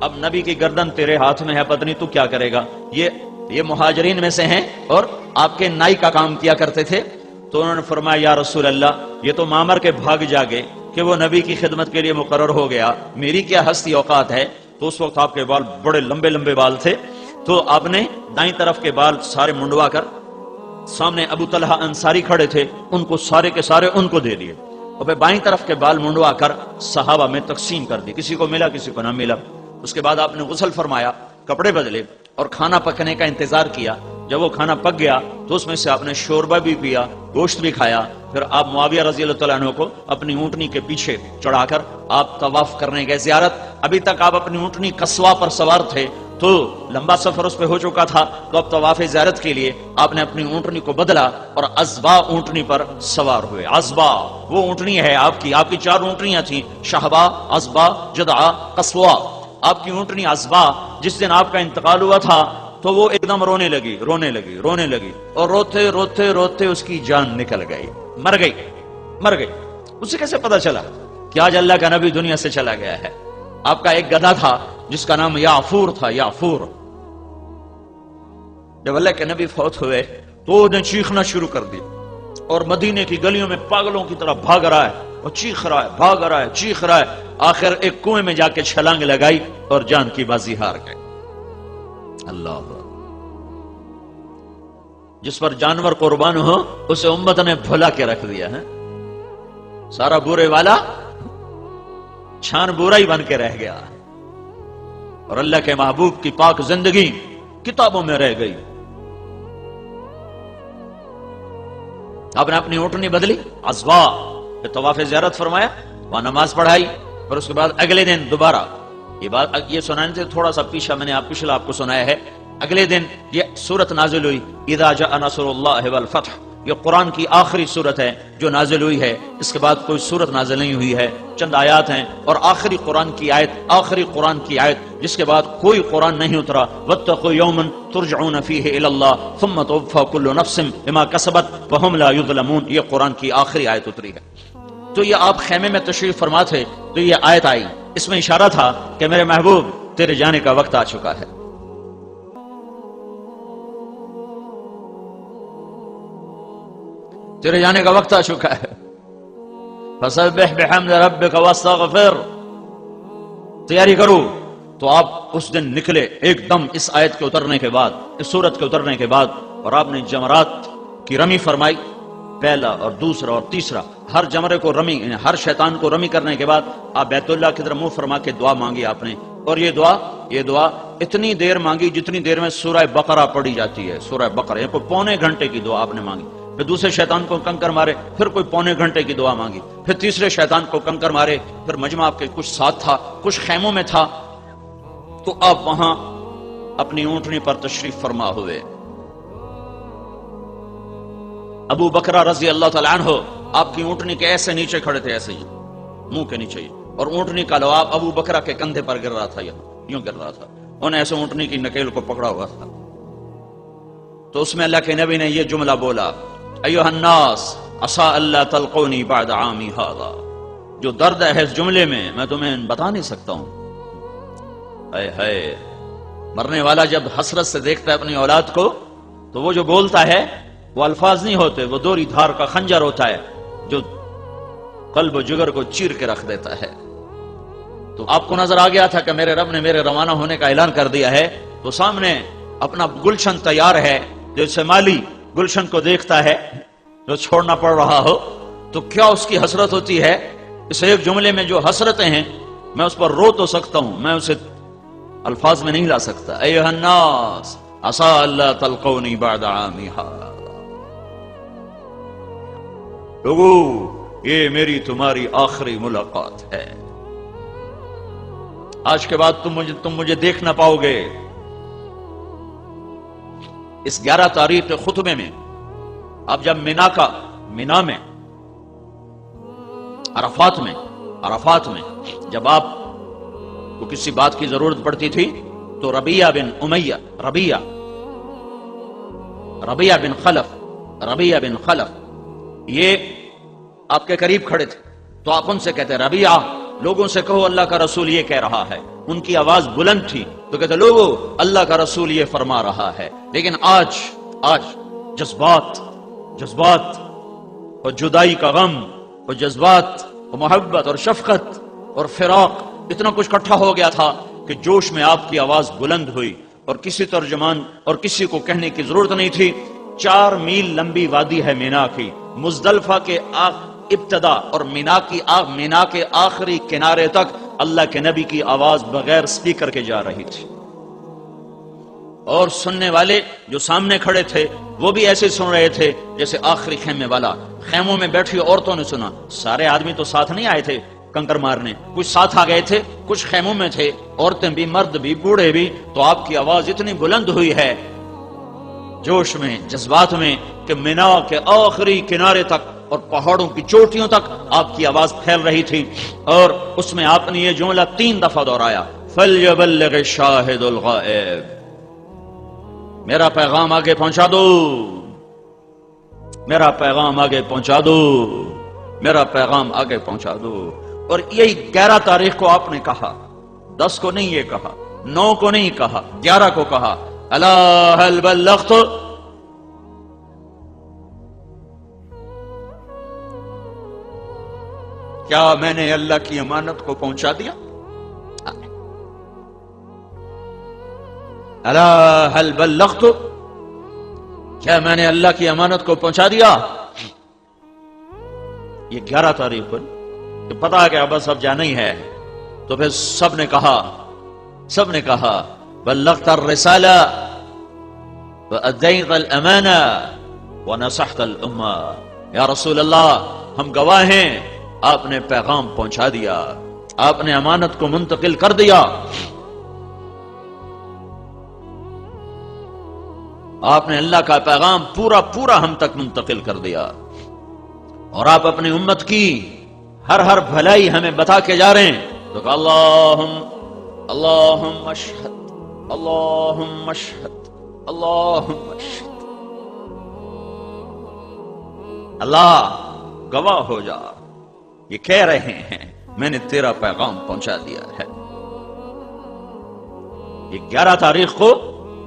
اب نبی کی گردن تیرے ہاتھ میں ہے، پتہ نہیں تو کیا کرے گا، یہ مہاجرین میں سے ہیں اور آپ کے نائی کا کام کیا کرتے تھے۔ تو انہوں نے فرمایا، یا رسول اللہ، یہ تو معمر کے بھاگ جاگے کہ وہ نبی کی خدمت کے لیے مقرر ہو گیا، میری کیا ہستی اوقات ہے۔ تو اس وقت آپ کے بال بڑے لمبے بال تھے، تو آپ نے دائیں طرف کے بال سارے منڈوا کر، سامنے ابو طلحہ انصاری کھڑے تھے، ان کو سارے کے سارے ان کو دے دیے، اور پھر بائیں طرف کے بال منڈوا کر صحابہ میں تقسیم کر دی، کسی کو ملا کسی کو نہ ملا۔ اس کے بعد آپ نے غسل فرمایا، کپڑے بدلے اور کھانا پکنے کا انتظار کیا۔ جب وہ کھانا پک گیا تو اس میں سے آپ نے شوربہ بھی پیا، گوشت بھی کھایا۔ پھر آپ معاویہ رضی اللہ تعالیٰ عنہ کو اپنی اونٹنی کے پیچھے چڑھا کر آپ طواف کرنے گئے، زیارت۔ ابھی تک آپ اپنی اونٹنی قصوہ پر سوار تھے، تو لمبا سفر اس پہ ہو چکا تھا، تو اب طواف زیارت کے لیے آپ نے اپنی اونٹنی کو بدلا اور عزبا اونٹنی پر سوار ہوئے۔ عزبا وہ اونٹنی ہے آپ کی 4 اونٹنیاں تھیں، شہبا، عزبا، جدعا، قصوہ۔ آپ کی اونٹنی عزبا جس دن آپ کا انتقال ہوا تھا تو وہ ایک دم رونے لگی اور روتے اس کی جان نکل گئی، مر گئی۔ اسے کیسے پتا چلا کہ آج اللہ کا نبی دنیا سے چلا گیا ہے؟ آپ کا ایک گدھا تھا جس کا نام یعفور تھا، یعفور۔ جب اللہ کے نبی فوت ہوئے تو انہیں چیخنا شروع کر دی اور مدینے کی گلیوں میں پاگلوں کی طرح بھاگ رہا ہے اور چیخ رہا ہے۔ آخر ایک کنویں میں جا کے چھلانگ لگائی اور جان کی بازی ہار گئے۔ اللہ، جس پر جانور قربان ہو اسے امت نے بھلا کے رکھ دیا ہے، سارا برے والا چھان برا ہی بن کے رہ گیا، اور اللہ کے محبوب کی پاک زندگی کتابوں میں رہ گئی۔ آپ نے اپنی اونٹنی بدلی، عزبا، پھر طواف زیارت فرمایا، وہاں نماز پڑھائی، اور اس کے بعد اگلے دن دوبارہ یہ سنانے سے تھوڑا سا پیچھا میں نے پچھلا آپ کو سنایا ہے۔ اگلے دن یہ سورت نازل ہوئی، اذا جاء نصر اللہ والفتح یہ قرآن کی آخری صورت ہے جو نازل ہوئی ہے، اس کے بعد کوئی صورت نازل نہیں ہوئی ہے، چند آیات ہیں، اور آخری قرآن کی آیت جس کے بعد کوئی قرآن نہیں اترا، واتقوا یوما ترجعون فیہ الی اللہ ثم توفی کل نفس بما کسبت وہم لا یظلمون، یہ قرآن کی آخری آیت اتری ہے۔ تو یہ آپ خیمے میں تشریف فرما تھے تو یہ آیت آئی، اس میں اشارہ تھا کہ میرے محبوب تیرے جانے کا وقت آ چکا ہے۔ تیرے جانے کا وقت آ چکا ہے، فسبح بحمد ربک واستغفر، تیاری کرو۔ تو آپ اس دن نکلے ایک دم اس آیت کے اترنے کے بعد، اس سورت کے اترنے کے بعد، اور آپ نے جمرات کی رمی فرمائی، پہلا اور دوسرا اور تیسرا، ہر جمرے کو رمی، ہر شیطان کو رمی کرنے کے بعد آپ بیت اللہ کی طرف منہ فرما کے دعا مانگی آپ نے، اور یہ دعا اتنی دیر مانگی جتنی دیر میں سورہ بقرہ پڑھی جاتی ہے، سورہ بقرہ، یہ کوئی پونے گھنٹے کی دعا آپ نے مانگی۔ پھر دوسرے شیطان کو کنکر مارے، پھر کوئی پونے گھنٹے کی دعا مانگی، پھر تیسرے شیطان کو کنکر مارے، پھر مجمع آپ کے کچھ ساتھ تھا، کچھ خیموں میں تھا، تو آپ وہاں اپنی اونٹنی پر تشریف فرما ہوئے۔ ابو بکرہ رضی اللہ تعالیٰ عنہ آپ کی اونٹنی کے ایسے نیچے کھڑے تھے، ایسے ہی منہ کے نیچے ہی، اور اونٹنی کا لعاب ابو بکرہ کے کندھے پر گر رہا تھا، یوں گر رہا تھا، انہیں ایسے اونٹنی کی نکیل کو پکڑا ہوا تھا۔ تو اس میں اللہ کے نبی نے یہ جملہ بولا، ایھا الناس عسى الا تلقوني بعد عامی ھذا، جو درد ہے اس جملے میں تمہیں بتا نہیں سکتا ہوں۔ اے مرنے والا جب حسرت سے دیکھتا ہے اپنی اولاد کو تو وہ جو بولتا ہے وہ الفاظ نہیں ہوتے، وہ دوری دھار کا خنجر ہوتا ہے جو قلب و جگر کو چیر کے رکھ دیتا ہے۔ تو آپ کو نظر آ گیا تھا کہ میرے رب نے میرے روانہ ہونے کا اعلان کر دیا ہے، تو سامنے اپنا گلشن تیار ہے، جیسے مالی گلشن کو دیکھتا ہے جو چھوڑنا پڑ رہا ہو، تو کیا اس کی حسرت ہوتی ہے۔ اس ایک جملے میں جو حسرتیں ہیں میں اس پر رو تو سکتا ہوں، میں اسے الفاظ میں نہیں لا سکتا۔ ایھا الناس عسى الا تلقوني بعد عامی ھذا، لوگو یہ میری تمہاری آخری ملاقات ہے، آج کے بعد تم مجھے دیکھ نہ پاؤ گے۔ اس 11 تاریخ کے خطبے میں اب جب مینا میں عرفات میں جب آپ کو کسی بات کی ضرورت پڑتی تھی تو ربیہ بن خلف یہ آپ کے قریب کھڑے تھے، تو آپ ان سے کہتے ربیہ لوگوں سے کہو اللہ کا رسول یہ کہہ رہا ہے، ان کی آواز بلند تھی تو کہتے لوگو اللہ کا رسول یہ فرما رہا ہے۔ لیکن آج جذبات اور جدائی کا غم اور جذبات اور محبت اور شفقت اور فراق اتنا کچھ اکٹھا ہو گیا تھا کہ جوش میں آپ کی آواز بلند ہوئی، اور کسی ترجمان اور کسی کو کہنے کی ضرورت نہیں تھی۔ 4 میل لمبی وادی ہے مینا کی، مزدلفہ کے ابتدا اور مینا کے آخری کنارے تک اللہ کے نبی کی آواز بغیر سپیکر کے جا رہی تھی، اور سننے والے جو سامنے کھڑے تھے وہ بھی ایسے سن رہے تھے جیسے آخری خیمے والا۔ خیموں میں بیٹھی عورتوں نے سنا، سارے آدمی تو ساتھ نہیں آئے تھے کنکر مارنے، کچھ ساتھ آ گئے تھے، کچھ خیموں میں تھے، عورتیں بھی، مرد بھی، بوڑھے بھی، تو آپ کی آواز اتنی بلند ہوئی ہے جوش میں، جذبات میں، کہ مینا کے آخری کنارے تک اور پہاڑوں کی چوٹیوں تک آپ کی آواز پھیل رہی تھی، اور اس میں آپ نے یہ جملہ 3 دفعہ دہرایا، فَلْيَبَلِّغِ الشَّاهِدُ الْغَائِبُ، میرا پیغام آگے پہنچا دو، میرا پیغام آگے پہنچا دو، میرا پیغام آگے پہنچا دو۔ اور یہی 11 تاریخ کو آپ نے کہا، 10 کو نہیں یہ کہا، 9 کو نہیں کہا، 11 کو کہا، الا هل بلغت، کیا میں نے اللہ کی امانت کو پہنچا دیا؟ الا هل بلغت، کیا میں نے اللہ کی امانت کو پہنچا دیا؟ یہ 11 تاریخ کو پتا ہے کہ بس اب جانا ہی ہے، تو پھر سب نے کہا بلغت الرسالہ وأديت الأمانة ونصحت الأمة، یا رسول اللہ ہم گواہ ہیں، آپ نے پیغام پہنچا دیا، آپ نے امانت کو منتقل کر دیا، آپ نے اللہ کا پیغام پورا پورا ہم تک منتقل کر دیا، اور آپ اپنی امت کی ہر بھلائی ہمیں بتا کے جا رہے ہیں۔ تو کہ اللہم اشہد، اللہم اشہد، اللہم اشہد، اللہ گواہ ہو جا، یہ کہہ رہے ہیں میں نے تیرا پیغام پہنچا دیا ہے۔ یہ 11 تاریخ کو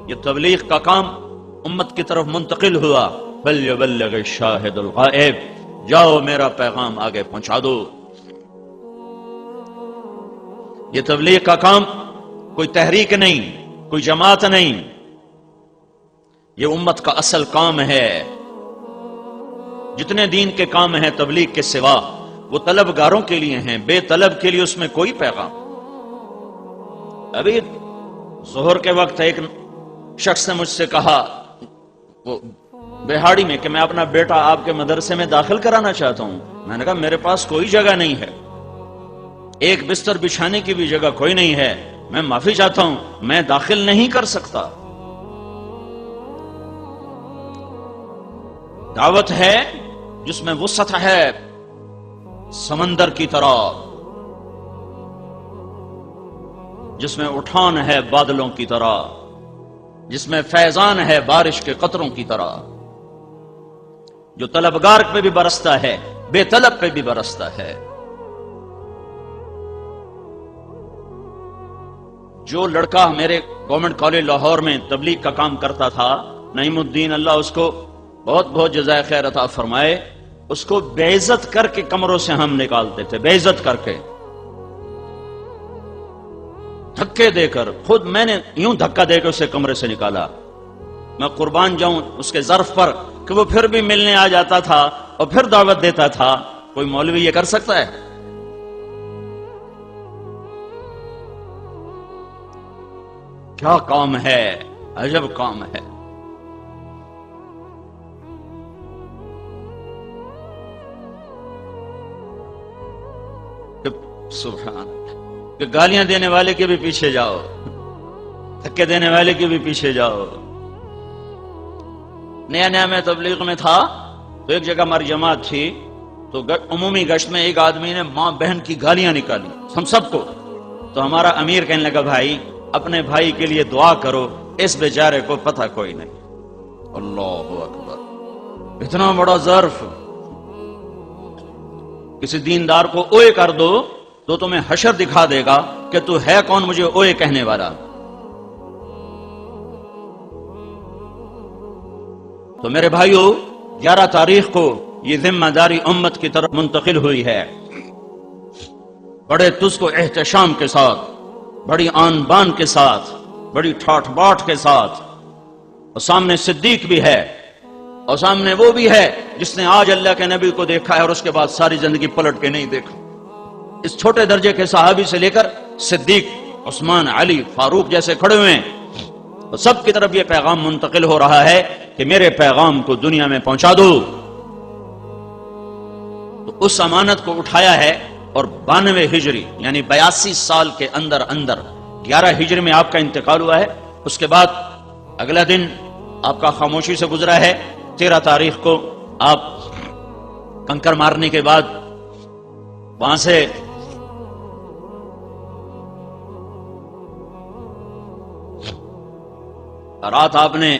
یہ تبلیغ کا کام امت کی طرف منتقل ہوا۔ فَلْيُبَلِّغِ الشَّاهِدُ الْغَائِبُ، جاؤ میرا پیغام آگے پہنچا دو۔ یہ تبلیغ کا کام کوئی تحریک نہیں، کوئی جماعت نہیں، یہ امت کا اصل کام ہے۔ جتنے دین کے کام ہیں تبلیغ کے سوا وہ طلبگاروں کے لیے ہیں، بے طلب کے لیے اس میں کوئی پیغام۔ ابھی ظہر کے وقت ایک شخص نے مجھ سے کہا وہ بہاڑی میں کہ میں اپنا بیٹا آپ کے مدرسے میں داخل کرانا چاہتا ہوں۔ میں نے کہا میرے پاس کوئی جگہ نہیں ہے، ایک بستر بچھانے کی بھی جگہ کوئی نہیں ہے، میں معافی چاہتا ہوں، میں داخل نہیں کر سکتا۔ دعوت ہے جس میں وسعت ہے سمندر کی طرح، جس میں اٹھان ہے بادلوں کی طرح، جس میں فیضان ہے بارش کے قطروں کی طرح، جو طلبگار پہ بھی برستا ہے، بے طلب پہ بھی برستا ہے۔ جو لڑکا میرے گورنمنٹ کالج لاہور میں تبلیغ کا کام کرتا تھا، نعیم الدین، اللہ اس کو بہت بہت جزائے خیر عطا فرمائے، اس کو بے عزت کر کے کمروں سے ہم نکالتے تھے، بے عزت کر کے، دھکے دے کر، خود میں نے یوں دھکا دے کے اسے کمرے سے نکالا۔ میں قربان جاؤں اس کے ظرف پر کہ وہ پھر بھی ملنے آ جاتا تھا اور پھر دعوت دیتا تھا۔ کوئی مولوی یہ کر سکتا ہے؟ کیا کام ہے، عجب کام ہے۔ سبحان، کہ گالیاں دینے والے کے بھی پیچھے جاؤ، دھکے دینے والے کے بھی پیچھے جاؤ۔ نیا نیا میں تبلیغ میں تھا تو ایک جگہ ہماری جماعت تھی، تو عمومی گشت میں ایک آدمی نے ماں بہن کی گالیاں نکالی ہم سب کو، تو ہمارا امیر کہنے لگا بھائی اپنے بھائی کے لیے دعا کرو، اس بیچارے کو پتہ کوئی نہیں۔ اللہ اکبر، اتنا بڑا ظرف، کسی دیندار کو اوئے کر دو تو تمہیں حشر دکھا دے گا کہ تو ہے کون مجھے اوئے کہنے والا۔ تو میرے بھائیو، 11 تاریخ کو یہ ذمہ داری امت کی طرف منتقل ہوئی ہے، بڑے تجھ کو احتشام کے ساتھ، بڑی آن بان کے ساتھ، بڑی ٹھاٹھ باٹھ کے ساتھ، اور سامنے صدیق بھی ہے، اور سامنے وہ بھی ہے جس نے آج اللہ کے نبی کو دیکھا ہے اور اس کے بعد ساری زندگی پلٹ کے نہیں دیکھا۔ اس چھوٹے درجے کے صحابی سے لے کر صدیق، عثمان، علی، فاروق جیسے کھڑے ہوئے ہیں، اور سب کی طرف یہ پیغام منتقل ہو رہا ہے کہ میرے پیغام کو دنیا میں پہنچا دو۔ تو اس امانت کو اٹھایا ہے، اور 92 ہجری یعنی 82 سال کے اندر 11 ہجری میں آپ کا انتقال ہوا ہے۔ اس کے بعد اگلا دن آپ کا خاموشی سے گزرا ہے، 13 تاریخ کو آپ کنکر مارنے کے بعد وہاں سے رات آپ نے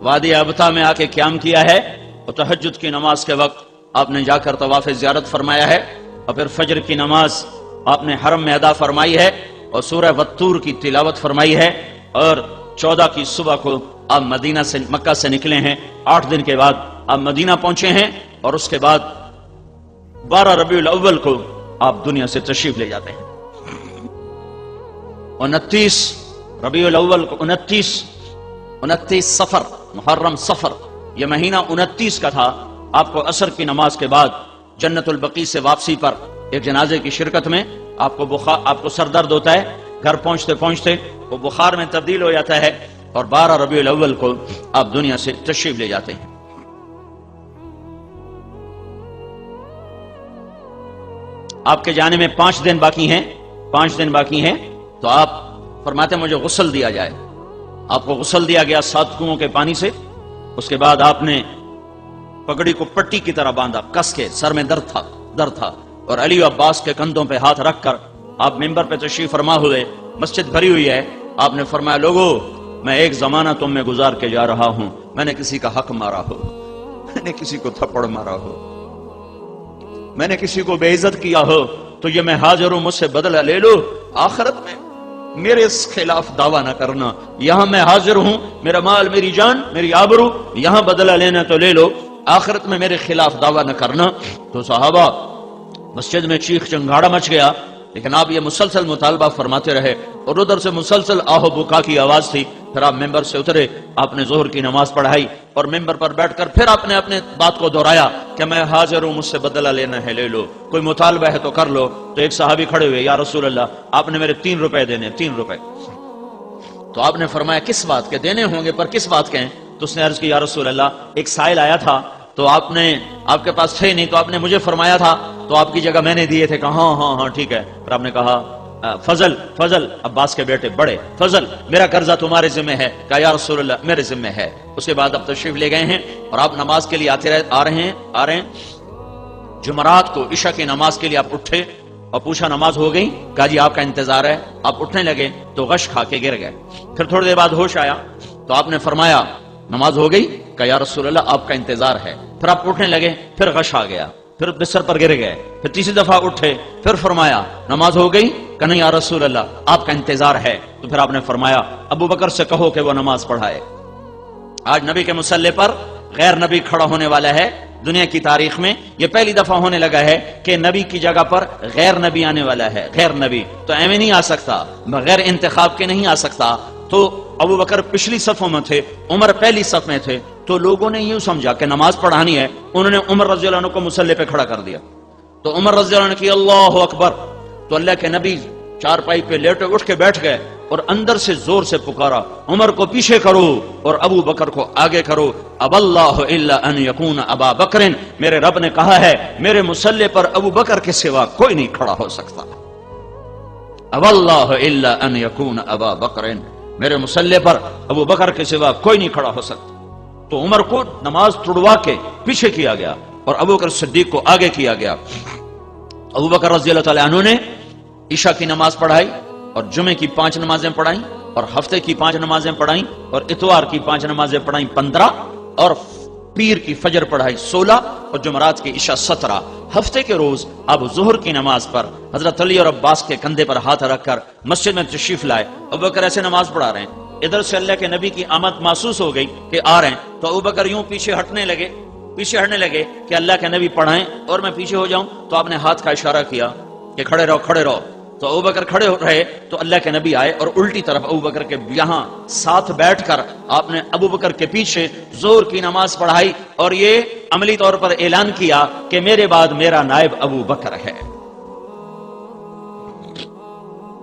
وادی ابتا میں آ کے قیام کیا ہے، اور تہجد کی نماز کے وقت آپ نے جا کر طواف زیارت فرمایا ہے، اور پھر فجر کی نماز آپ نے حرم میں ادا فرمائی ہے، اور سورہ والطور کی تلاوت فرمائی ہے، اور 14 کی صبح کو آپ مدینہ سے مکہ سے نکلے ہیں، 8 دن کے بعد آپ مدینہ پہنچے ہیں، اور اس کے بعد 12 ربیع الاول کو آپ دنیا سے تشریف لے جاتے ہیں۔ 29 ربیع الاول کو 29 صفر، محرم صفر، یہ مہینہ 29 کا تھا۔ آپ کو عصر کی نماز کے بعد جنت البقیع سے واپسی پر ایک جنازے کی شرکت میں آپ کو سر درد ہوتا ہے، گھر پہنچتے پہنچتے وہ بخار میں تبدیل ہو جاتا ہے، اور 12 ربیع الاول کو آپ دنیا سے تشریف لے جاتے ہیں۔ آپ کے جانے میں 5 دن باقی ہیں، 5 دن باقی ہیں، تو آپ فرماتے ہیں مجھے غسل دیا جائے۔ آپ کو غسل دیا گیا 7 کنووں کے پانی سے، اس کے بعد آپ نے پگڑی کو پٹی کی طرح باندھا، کس کے، سر میں درد تھا، اور علی و عباس کے کندھوں پہ ہاتھ رکھ کر آپ ممبر پہ تشریف فرما ہوئے، مسجد بھری ہوئی ہے، آپ نے فرمایا لوگو میں ایک زمانہ تم میں گزار کے جا رہا ہوں، میں نے کسی کا حق مارا ہو، میں نے کسی کو تھپڑ مارا ہو، میں نے کسی کو بے عزت کیا ہو، تو یہ میں حاضر ہوں، مجھ سے بدلہ لے لو، آخرت میں میرے اس خلاف دعویٰ نہ کرنا، یہاں میں حاضر ہوں، میرا مال، میری جان، میری آبرو، یہاں بدلہ لینا تو لے لو، آخرت میں میرے خلاف دعویٰ نہ کرنا۔ تو صحابہ مسجد میں چیخ چنگاڑا مچ گیا، لیکن آپ یہ مسلسل مطالبہ فرماتے رہے، اور ادھر سے مسلسل آہو بکا کی آواز تھی۔ پھر آپ ممبر سے اترے، آپ نے ظہر کی نماز پڑھائی، اور ممبر پر بیٹھ کر پھر آپ نے اپنے بات کو دہرایا کہ میں حاضر ہوں، مجھ سے بدلہ لینا ہے لے لو، کوئی مطالبہ ہے تو کر لو۔ تو ایک صحابی کھڑے ہوئے، یا رسول اللہ آپ نے میرے 3 روپے دینے، 3 روپے۔ تو آپ نے فرمایا کس بات کے دینے ہوں گے، پر کس بات کے ہیں؟ تو اس نے عرض کی یا رسول اللہ ایک سائل آیا تھا تو آپ کے پاس تھے نہیں، تو آپ نے مجھے فرمایا تھا تو آپ کی جگہ میں نے دیے تھے، کہا ہاں ٹھیک ہے۔ پھر آپ نے کہا فضل عباس کے بیٹے بڑے، فضل میرا قرضہ تمہارے ذمہ ہے، کہا یا رسول اللہ میرے ذمہ ہے۔ اس کے بعد اب تشریف لے گئے ہیں اور آپ نماز کے لیے آ رہے ہیں۔ جمعرات کو عشاء کی نماز کے لیے آپ اٹھے اور پوچھا نماز ہو گئی؟ کہا جی آپ کا انتظار ہے۔ آپ اٹھنے لگے تو غش کھا کے گر گئے۔ پھر تھوڑی دیر بعد ہوش آیا تو آپ نے فرمایا نماز ہو گئی؟ کہا یا رسول اللہ آپ کا انتظار ہے۔ پھر آپ اٹھنے لگے، پھر غش آ گیا، پھر بستر پر گر گئے، پھر تیسری دفعہ اٹھے، پھر فرمایا نماز ہو گئی؟ کہ نہیں یا رسول اللہ آپ کا انتظار ہے۔ تو پھر آپ نے فرمایا ابو بکر سے کہو کہ وہ نماز پڑھائے۔ آج نبی کے مصلی پر غیر نبی کھڑا ہونے والا ہے، دنیا کی تاریخ میں یہ پہلی دفعہ ہونے لگا ہے کہ نبی کی جگہ پر غیر نبی آنے والا ہے۔ غیر نبی تو ایویں نہیں آ سکتا، بغیر انتخاب کے نہیں آ سکتا۔ تو ابو بکر پچھلی صفوں میں تھے، عمر پہلی صف میں تھے، تو لوگوں نے یوں سمجھا کہ نماز پڑھانی ہے، انہوں نے عمر رضی اللہ عنہ کو مصلی پہ کھڑا کر دیا۔ تو عمر رضی اللہ عنہ کی اللہ اکبر، تو اللہ کے نبی چارپائی پہ لیٹے اٹھ کے بیٹھ گئے اور اندر سے زور سے پکارا عمر کو پیچھے کرو اور ابو بکر کو آگے کرو۔ اب اللہ الا ان یکون ابا بکر، میرے رب نے کہا ہے میرے مصلی پر ابو بکر کے سوا کوئی نہیں کھڑا ہو سکتا۔ اب اللہ الا ان یکون ابا بکر، میرے مصلی پر ابو بکر کے سوا کوئی نہیں کھڑا ہو سکتا۔ تو عمر کو نماز تڑوا کے پیچھے کیا گیا اور ابو بکر صدیق کو آگے کیا گیا۔ ابو بکر رضی اللہ تعالی عنہ نے عشاء کی نماز پڑھائی اور جمعے کی 5 نمازیں پڑھائیں اور ہفتے کی 5 نمازیں پڑھائیں اور اتوار کی 5 نمازیں پڑھائیں 15 اور پیر کی فجر پڑھائی 16 اور جمعرات کی عشاء 17۔ ہفتے کے روز اب ظہر کی نماز پر حضرت علی اور عباس کے کندھے پر ہاتھ رکھ کر مسجد میں تشریف لائے۔ ابو بکر ایسے نماز پڑھا رہے ہیں، ادھر سے اللہ کے نبی کی آمد محسوس ہو گئی کہ آ رہے ہیں، تو ابو بکر یوں پیچھے ہٹنے لگے کہ اللہ کے نبی پڑھائیں اور میں پیچھے ہو جاؤں۔ تو آپ نے ہاتھ کا اشارہ کیا کہ کھڑے رہو۔ تو ابو بکر کھڑے ہو رہے تو اللہ کے نبی آئے اور الٹی طرف ابو بکر کے یہاں ساتھ بیٹھ کر آپ نے ابو بکر کے پیچھے ظہر کی نماز پڑھائی اور یہ عملی طور پر اعلان کیا کہ میرے بعد میرا نائب ابو بکر ہے۔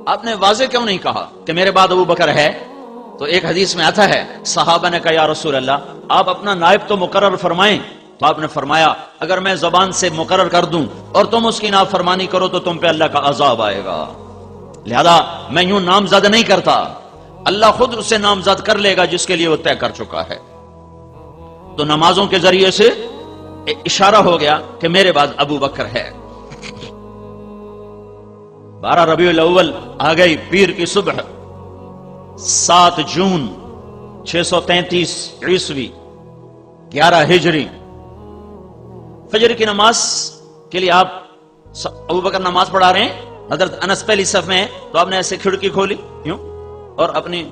آپ نے واضح کیوں نہیں کہا کہ میرے بعد ابو بکر ہے؟ تو ایک حدیث میں آتا ہے صحابہ نے کہا یا رسول اللہ آپ اپنا نائب تو مقرر فرمائیں۔ تو آپ نے فرمایا اگر میں زبان سے مقرر کر دوں اور تم اس کی نافرمانی کرو تو تم پہ اللہ کا عذاب آئے گا، لہذا میں یوں نامزد نہیں کرتا، اللہ خود اسے نامزد کر لے گا جس کے لیے وہ طے کر چکا ہے۔ تو نمازوں کے ذریعے سے اشارہ ہو گیا کہ میرے بعد ابو بکر ہے۔ 12 ربیع الاول آ گئی، پیر کی صبح 7 جون 633 عیسوی 11 ہجری۔ فجر کی نماز کے لیے آپ ابو بکر نماز پڑھا رہے ہیں، حضرت انس پہلی صف میں ہے، تو آپ نے ایسے کھڑکی کھولی یوں اور اپنی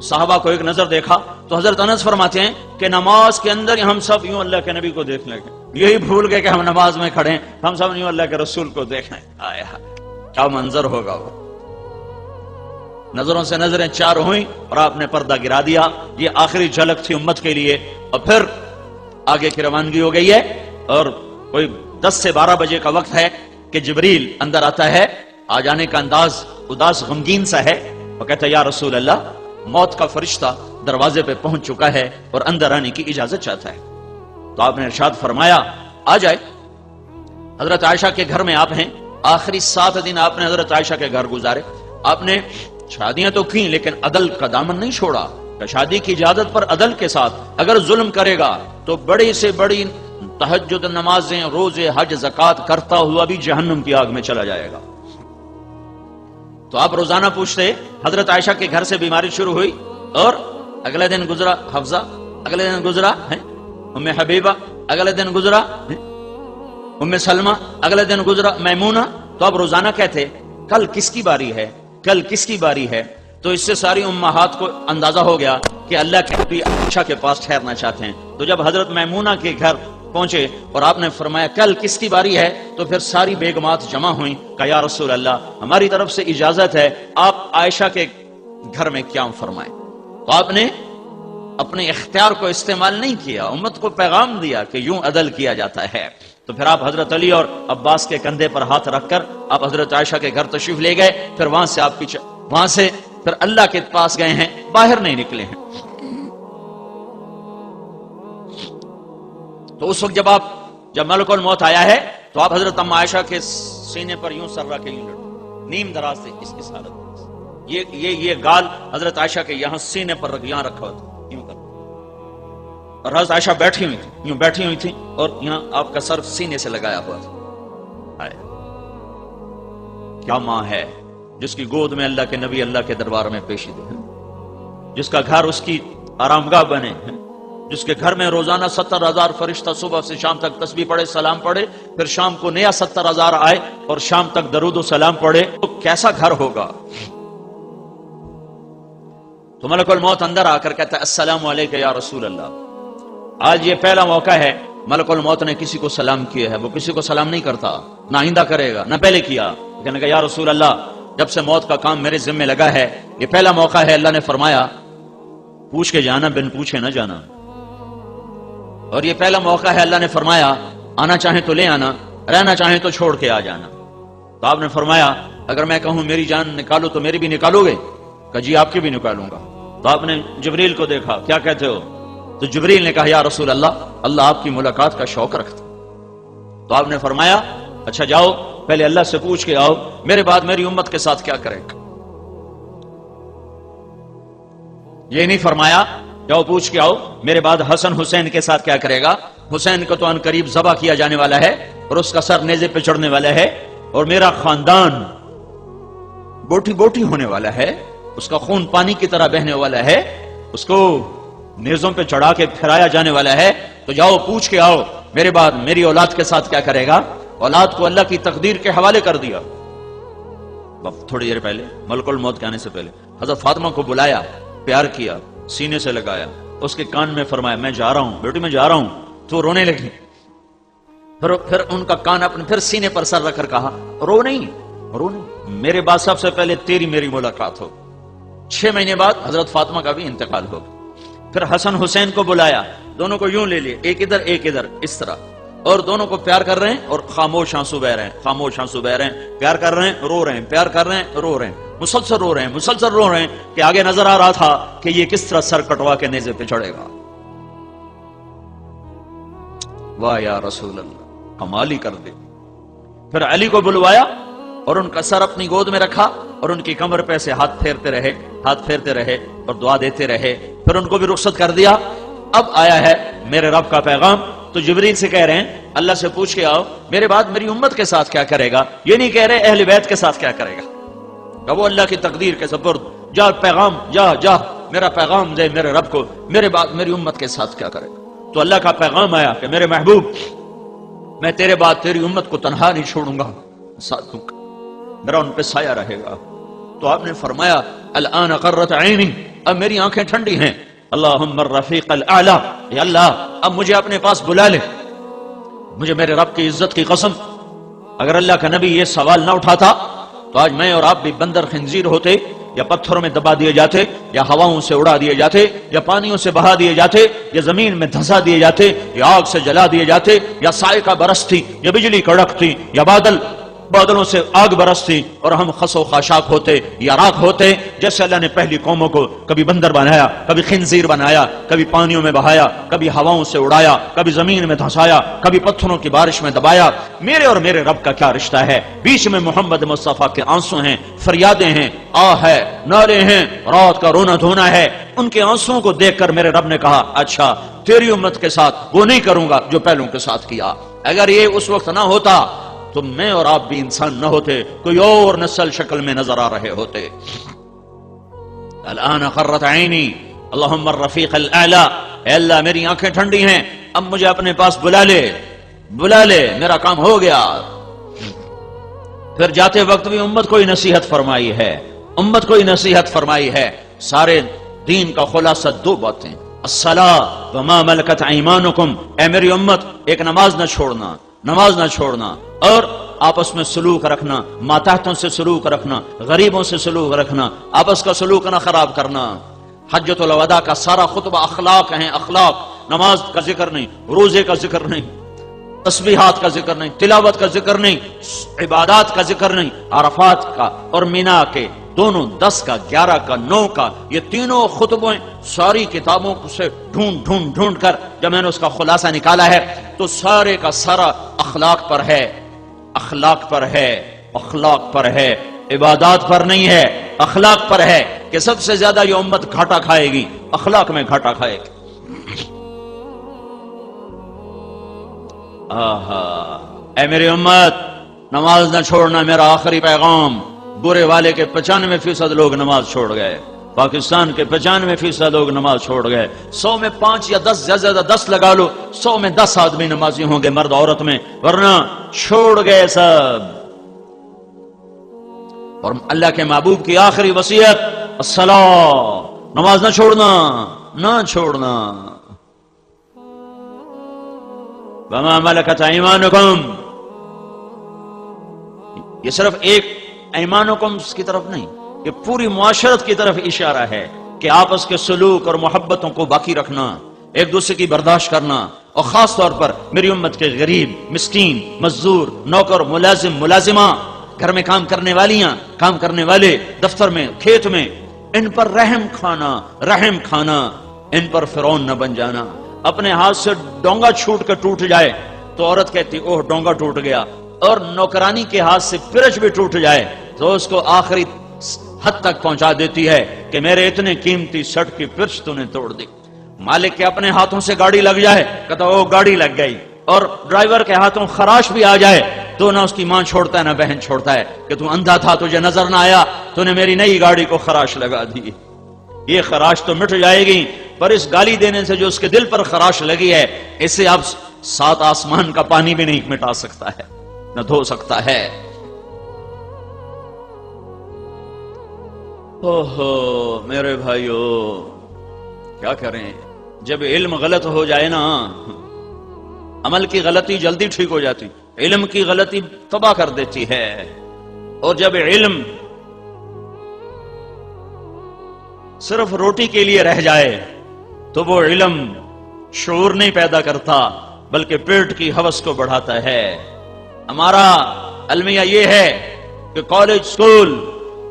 صحابہ کو ایک نظر دیکھا۔ تو حضرت انس فرماتے ہیں کہ نماز کے اندر ہم سب یوں اللہ کے نبی کو دیکھ لیں گے، یہی بھول گئے کہ ہم نماز میں کھڑے ہیں، ہم سب یوں اللہ کے رسول کو دیکھ رہے ہیں۔ آیا کیا منظر ہوگا وہ! نظروں سے نظریں چار ہوئیں اور آپ نے پردہ گرا دیا۔ یہ آخری جھلک تھی امت کے لیے، اور پھر آگے کی روانگی ہو گئی ہے اور کوئی 10 سے 12 بجے کا وقت ہے کہ جبریل اندر آتا ہے۔ آ جانے کا انداز اداس غمگین سا ہے، وہ کہتا ہے یا رسول اللہ موت کا فرشتہ دروازے پہ پہنچ چکا ہے اور اندر آنے کی اجازت چاہتا ہے۔ تو آپ نے ارشاد فرمایا آ جائے۔ حضرت عائشہ کے گھر میں آپ ہیں، آخری 7 دن آپ نے حضرت عائشہ کے گھر گزارے۔ آپ نے شادیاں تو کی لیکن عدل کا دامن نہیں چھوڑا، کہ شادی کی اجازت پر عدل کے ساتھ اگر ظلم کرے گا تو بڑی سے بڑی تہجد، نمازیں، روزے، حج، زکات کرتا ہوا بھی جہنم کی آگ میں چلا جائے گا۔ تو آپ روزانہ پوچھتے حضرت عائشہ کے گھر سے بیماری شروع ہوئی اور اگلے دن گزرا حفصہ، اگلے دن گزرا ام حبیبہ، اگلے دن گزرا ام سلمہ، اگلے دن گزرا میمونہ۔ تو آپ روزانہ کہتے کل کس کی باری ہے، کل کس کی باری ہے؟ تو اس سے ساری امہات کو اندازہ ہو گیا کہ اللہ کے نبی عائشہ کے پاس ٹھہرنا چاہتے ہیں۔ تو جب حضرت میمونہ کے گھر پہنچے اور آپ نے فرمایا کل کس کی باری ہے، تو پھر ساری بیگمات جمع ہوئیں کہ یا رسول اللہ ہماری طرف سے اجازت ہے، آپ عائشہ کے گھر میں قیام فرمائیں۔ تو آپ نے اپنے اختیار کو استعمال نہیں کیا، امت کو پیغام دیا کہ یوں عدل کیا جاتا ہے۔ تو پھر آپ حضرت علی اور عباس کے کندھے پر ہاتھ رکھ کر آپ حضرت عائشہ کے گھر تشریف لے گئے، پھر وہاں سے پھر اللہ کے پاس گئے ہیں، باہر نہیں نکلے ہیں۔ تو اس وقت جب ملک الموت آیا ہے تو آپ حضرت ام عائشہ کے سینے پر یوں سر رکھ کے یوں لڑے، نیم دراز سے اس حالت میں یہ گال حضرت عائشہ کے یہاں سینے پر یہاں رکھا ہوا تھا، یوں کر، اور حضرت عائشہ بیٹھی ہوئی تھی، یوں بیٹھی ہوئی تھی اور یہاں آپ کا سر سینے سے لگایا ہوا تھا۔ کیا ماں ہے جس کی گود میں اللہ کے نبی اللہ کے دربار میں پیشی دے، جس کا گھر اس کی آرام گاہ بنے، جس کے گھر میں روزانہ 70,000 فرشتہ صبح سے شام تک تسبیح پڑھے، سلام پڑھے، پھر شام کو نیا 70,000 آئے اور شام تک درود و سلام پڑھے، تو کیسا گھر ہوگا؟ تو ملک الموت اندر آ کر کہتا ہے السلام علیکم یا رسول اللہ۔ آج یہ پہلا موقع ہے ملک الموت نے کسی کو سلام کیا ہے، وہ کسی کو سلام نہیں کرتا، نہ آئندہ کرے گا، نہ پہلے کیا۔ کہنے کہ یا رسول اللہ جب سے موت کا کام میرے ذمہ لگا ہے یہ پہلا موقع ہے، اللہ نے فرمایا پوچھ کے جانا، بن پوچھے نہ جانا، اور یہ پہلا موقع ہے اللہ نے فرمایا آنا چاہیں تو لے آنا، رہنا چاہیں تو چھوڑ کے آ جانا۔ تو آپ نے فرمایا اگر میں کہوں میری جان نکالو تو میری بھی نکالو گے؟ کہ جی آپ کی بھی نکالوں گا۔ تو آپ نے جبریل کو دیکھا، کیا کہتے ہو؟ تو جبریل نے کہا یا رسول اللہ آپ کی ملاقات کا شوق رکھتا۔ تو آپ نے فرمایا اچھا جاؤ پہلے اللہ سے پوچھ کے آؤ میرے بعد میری امت کے ساتھ کیا کرے گا۔ یہ نہیں فرمایا جاؤ پوچھ کے آؤ میرے بعد حسن حسین کے ساتھ کیا کرے گا، حسین کو تو ان قریب ذبح کیا جانے والا ہے اور اس کا سر نیزے پہ چڑھنے والا ہے، اور میرا خاندان بوٹی بوٹی ہونے والا ہے، اس کا خون پانی کی طرح بہنے والا ہے، اس کو نیزوں پہ چڑھا کے پھرایا جانے والا ہے، تو جاؤ پوچھ کے آؤ میرے بعد میری اولاد کے ساتھ کیا کرے گا۔ اولاد کو اللہ کی تقدیر کے حوالے کر دیا۔ تھوڑی دیر پہلے ملک الموت کے آنے سے پہلے حضرت فاطمہ کو بلایا، پیار کیا، سینے سے لگایا، اس کے کان میں فرمایا میں جا رہا ہوں بیٹی، میں جا رہا ہوں۔ تو رونے لگی، پھر ان کا کان اپنے پھر سینے پر سر رکھ کر کہا رو نہیں، میرے بعد سب سے پہلے تیری میری ملاقات ہو۔ 6 مہینے بعد حضرت فاطمہ کا بھی انتقال ہو۔ پھر حسن حسین کو بلایا، دونوں کو یوں لے لیے، ایک ادھر ایک ادھر، اس طرح، اور دونوں کو پیار کر رہے ہیں اور خاموش آنسو بہ رہے ہیں، خاموش آنسو بہ رہے ہیں، پیار کر رہے ہیں رو رہے ہیں، پیار کر رہے ہیں رو رہے ہیں، مسلسل رو رہے ہیں، مسلسل رو رہے ہیں کہ آگے نظر آ رہا تھا کہ یہ کس طرح سر کٹوا کے نیزے پہ چڑھے گا۔ واہ یا رسول اللہ، کمال ہی کر دے۔ پھر علی کو بلوایا اور ان کا سر اپنی گود میں رکھا اور ان کی کمر پہ سے ہاتھ پھیرتے رہے اور دعا دیتے رہے، پھر ان کو بھی رخصت کر دیا۔ اب آیا ہے میرے رب کا پیغام، تو جبریل سے کہہ رہے ہیں اللہ سے پوچھ کے آؤ میرے بعد میری امت کے ساتھ کیا کرے گا، یہ نہیں کہہ رہے اہل بیت کے ساتھ کیا کرے گا، کہ وہ اللہ کی تقدیر کے سپرد، جا پیغام جا میرا پیغام دے میرے رب کو، میرے بعد میری امت کے ساتھ کیا کرے گا۔ تو اللہ کا پیغام آیا کہ میرے محبوب میں تیرے بعد تیری امت کو تنہا نہیں چھوڑوں گا، ساتھ دوں گا، میرا ان پہ سایہ رہے گا۔ تو آپ نے فرمایا الان قرت عینی، اب میری آنکھیں ٹھنڈی ہیں، اللہم الرفیق الاعلی، یا اللہ اب مجھے اپنے پاس بلا لے، مجھے میرے رب کی عزت کی قسم اگر اللہ کا نبی یہ سوال نہ اٹھاتا تو آج میں اور آپ بھی بندر خنزیر ہوتے، یا پتھروں میں دبا دیے جاتے، یا ہواؤں سے اڑا دیے جاتے، یا پانیوں سے بہا دیے جاتے، یا زمین میں دھسا دیے جاتے، یا آگ سے جلا دیے جاتے، یا صاعقہ برستی، یا بجلی کڑکتی، یا بادل بادلوں سے آگ برستی اور ہم خس و خاشاک ہوتے یا راکھ ہوتے، جیسے اللہ نے پہلی قوموں کو کبھی بندر بنایا، کبھی خنزیر بنایا، کبھی پانیوں میں بہایا، کبھی ہواؤں سے اڑایا، کبھی زمین میں دھنسایا، کبھی پتھروں کی بارش میں دبایا۔ میرے اور میرے رب کا کیا رشتہ ہے؟ بیچ میں محمد مصطفیٰ کے آنسو ہیں، فریادیں ہیں، ہے، نعرے ہیں، رات کا رونا دھونا ہے۔ ان کے آنسوؤں کو دیکھ کر میرے رب نے کہا اچھا تیری امت کے ساتھ وہ نہیں کروں گا جو پہلوں کے ساتھ کیا۔ اگر یہ اس وقت نہ ہوتا تو میں اور آپ بھی انسان نہ ہوتے، کوئی اور نسل شکل میں نظر آ رہے ہوتے۔ الان قرۃ عینی اللہم الرفیق الاعلی، اے اللہ میری آنکھیں ٹھنڈی ہیں، اب مجھے اپنے پاس بلا لے، میرا کام ہو گیا۔ پھر جاتے وقت بھی امت کو ہی نصیحت فرمائی ہے، سارے دین کا خلاصہ دو باتیں، الصلاۃ وما ملکت ایمانکم، اے میری امت ایک نماز نہ چھوڑنا اور آپس میں سلوک رکھنا، ماتحتوں سے سلوک رکھنا، غریبوں سے سلوک رکھنا، آپس کا سلوک نہ خراب کرنا۔ حجۃ الوداع کا سارا خطبہ اخلاق ہیں، اخلاق، نماز کا ذکر نہیں، روزے کا ذکر نہیں، تسبیحات کا ذکر نہیں، تلاوت کا ذکر نہیں، عبادات کا ذکر نہیں۔ عرفات کا اور مینا کے دونوں 10 کا 11 کا 9 کا یہ تینوں خطبیں ساری کتابوں سے ڈھونڈ کر جب میں نے اس کا خلاصہ نکالا ہے تو سارے کا سارا اخلاق پر ہے، عبادات پر نہیں ہے، اخلاق پر ہے کہ سب سے زیادہ یہ امت گھاٹا کھائے گی، اخلاق میں گھاٹا کھائے گی۔ اے میری امت نماز نہ چھوڑنا، میرا آخری پیغام۔ برے والے کے 95% لوگ نماز چھوڑ گئے، پاکستان کے 95% لوگ نماز چھوڑ گئے۔ 100 میں 5 یا 10 زیادہ 10 لگا لو، 100 میں 10 آدمی نمازی ہوں گے مرد عورت میں، ورنہ چھوڑ گئے سب۔ اور اللہ کے محبوب کی آخری وصیت الصلاۃ، نماز نہ چھوڑنا۔ وما ملکت ایمانکم، یہ صرف ایک ایمانکم کی طرف نہیں، یہ پوری معاشرت کی طرف اشارہ ہے کہ آپس کے سلوک اور محبتوں کو باقی رکھنا، ایک دوسرے کی برداشت کرنا، اور خاص طور پر میری امت کے غریب، مسکین، مزدور، نوکر، ملازم، ملازمہ، گھر میں کام کرنے والیاں، کام کرنے والے، دفتر میں، کھیت میں، ان پر رحم کھانا، ان پر فرعون نہ بن جانا۔ اپنے ہاتھ سے ڈونگا چھوٹ کے ٹوٹ جائے تو عورت کہتی اوہ ڈونگا ٹوٹ گیا، اور نوکرانی کے ہاتھ سے پرچ بھی ٹوٹ جائے تو اس کو آخری حد تک پہنچا دیتی ہے کہ میرے اتنے قیمتی شرٹ کی پرچ تو نے توڑ دی۔ مالک کے اپنے ہاتھوں سے گاڑی لگ جائے کہتا وہ گاڑی لگ گئی، اور ڈرائیور کے ہاتھوں خراش بھی آ جائے تو نہ اس کی ماں چھوڑتا ہے نہ بہن چھوڑتا ہے کہ تو اندھا تھا، تجھے نظر نہ آیا، تو نے میری نئی گاڑی کو خراش لگا دی۔ یہ خراش تو مٹ جائے گی، پر اس گالی دینے سے جو اس کے دل پر خراش لگی ہے، اسے اب 7 آسمان کا پانی بھی نہیں مٹا سکتا ہے، نہ دھو سکتا ہے۔ اوہو میرے بھائیو، کیا کریں؟ جب علم غلط ہو جائے نا، عمل کی غلطی جلدی ٹھیک ہو جاتی، علم کی غلطی تباہ کر دیتی ہے۔ اور جب علم صرف روٹی کے لیے رہ جائے تو وہ علم شعور نہیں پیدا کرتا بلکہ پیٹ کی ہوس کو بڑھاتا ہے۔ ہمارا المیہ یہ ہے کہ کالج سکول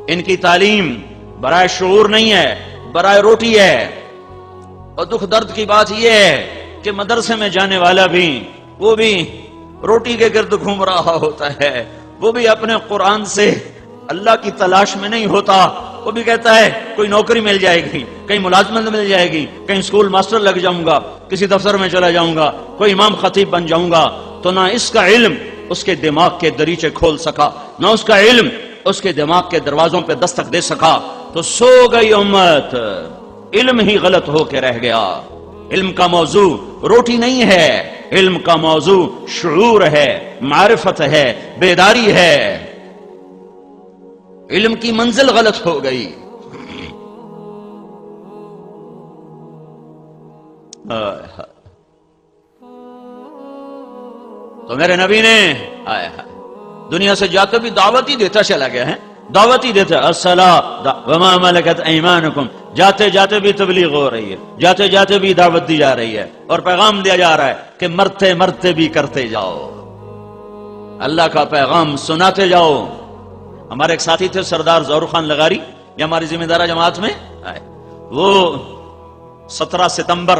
ان کی تعلیم برائے شعور نہیں ہے، برائے روٹی ہے۔ اور دکھ درد کی بات یہ ہے کہ مدرسے میں جانے والا بھی وہ بھی روٹی کے گرد گھوم رہا ہوتا ہے، وہ بھی اپنے قرآن سے اللہ کی تلاش میں نہیں ہوتا، وہ بھی کہتا ہے کوئی نوکری مل جائے گی، کہیں ملازمت مل جائے گی، کہیں اسکول ماسٹر لگ جاؤں گا، کسی دفتر میں چلا جاؤں گا، کوئی امام خطیب بن جاؤں گا۔ تو نہ اس کا علم اس کے دماغ کے دریچے کھول سکا، نہ اس کا علم اس کے دماغ کے دروازوں پہ دستک دے سکا، تو سو گئی امت، علم ہی غلط ہو کے رہ گیا۔ علم کا موضوع روٹی نہیں ہے، علم کا موضوع شعور ہے، معرفت ہے، بیداری ہے۔ علم کی منزل غلط ہو گئی۔ تو میرے نبی نے دنیا سے جاتے بھی دعوت ہی دیتا چلا گیا ہے، دعوت ہی دیتا، الصلاۃ وما ملکت ایمانکم، جاتے جاتے بھی تبلیغ ہو رہی ہے، جاتے جاتے بھی دعوت دی جا رہی ہے، اور پیغام دیا جا رہا ہے کہ مرتے مرتے بھی کرتے جاؤ۔ اللہ کا پیغام سناتے جاؤ. ہمارے ایک ساتھی تھے سردار ظہور خان لغاری، یہ ہماری ذمہ دارہ جماعت میں آئے. وہ 17 ستمبر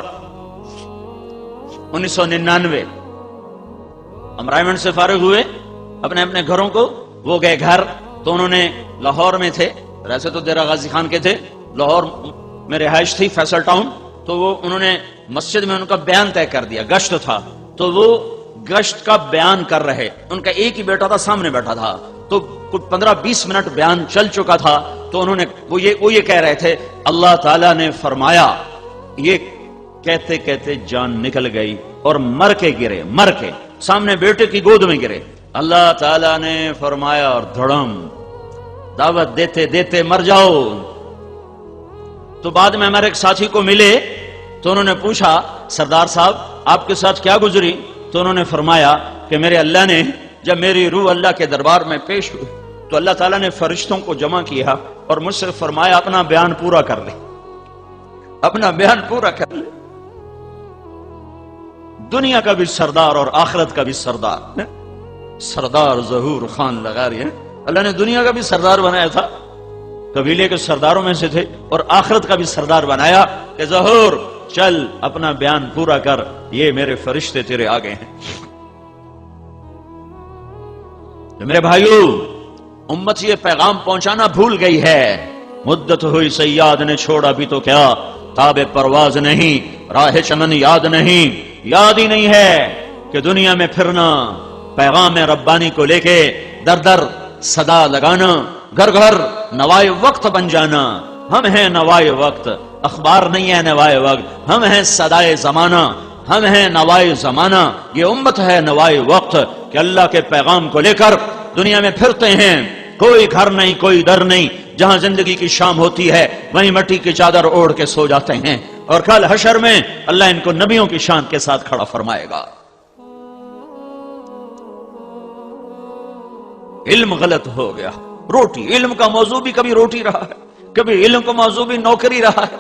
1999 ہم رائمنڈ سے فارغ ہوئے، اپنے اپنے گھروں کو وہ گئے گھر. تو انہوں نے لاہور میں تھے، ویسے تو ڈیرہ غازی خان کے تھے، لاہور میں رہائش تھی فیصل ٹاؤن. تو وہ انہوں نے مسجد میں ان کا بیان طے کر دیا، گشت تھا تو وہ گشت کا بیان کر رہے. ان کا ایک ہی بیٹا تھا سامنے بیٹھا تھا، تو کچھ 15-20 منٹ بیان چل چکا تھا. تو انہوں نے وہ یہ کہہ رہے تھے اللہ تعالیٰ نے فرمایا، یہ کہتے کہتے جان نکل گئی اور مر کے گرے، مر کے سامنے بیٹے کی گود میں گرے. اللہ تعالیٰ نے فرمایا اور دھڑم دعوت دیتے دیتے مر جاؤ. تو بعد میں ہمارے ایک ساتھی کو ملے تو انہوں نے پوچھا سردار صاحب آپ کے ساتھ کیا گزری؟ تو انہوں نے فرمایا کہ میرے اللہ نے جب میری روح اللہ کے دربار میں پیش ہوئی تو اللہ تعالیٰ نے فرشتوں کو جمع کیا اور مجھ سے فرمایا اپنا بیان پورا کر لے، اپنا بیان پورا کر لے. دنیا کا بھی سردار اور آخرت کا بھی سردار، سردار ظہور خان لغاری ہے. اللہ نے دنیا کا بھی سردار بنایا تھا، قبیلے کے سرداروں میں سے تھے، اور آخرت کا بھی سردار بنایا کہ ظہور چل اپنا بیان پورا کر، یہ میرے فرشتے تیرے آگے ہیں. میرے بھائیو، امت یہ پیغام پہنچانا بھول گئی ہے. مدت ہوئی سیاد نے چھوڑا بھی تو کیا، تاب پرواز نہیں، راہ چمن یاد نہیں. یاد ہی نہیں ہے کہ دنیا میں پھرنا، پیغام ربانی کو لے کے در در صدا لگانا، گھر گھر نوائے وقت بن جانا. ہم ہیں نوائے وقت، اخبار نہیں ہے نوائے وقت. ہم ہیں صدائے زمانہ، ہم ہیں نوائے زمانہ. یہ امت ہے نوائے وقت کہ اللہ کے پیغام کو لے کر دنیا میں پھرتے ہیں. کوئی گھر نہیں، کوئی در نہیں. جہاں زندگی کی شام ہوتی ہے وہیں مٹی کی چادر اوڑھ کے سو جاتے ہیں، اور کل حشر میں اللہ ان کو نبیوں کی شان کے ساتھ کھڑا فرمائے گا. علم غلط ہو گیا. روٹی، علم کا موضوع بھی کبھی روٹی رہا ہے، کبھی علم کا موضوع بھی نوکری رہا ہے.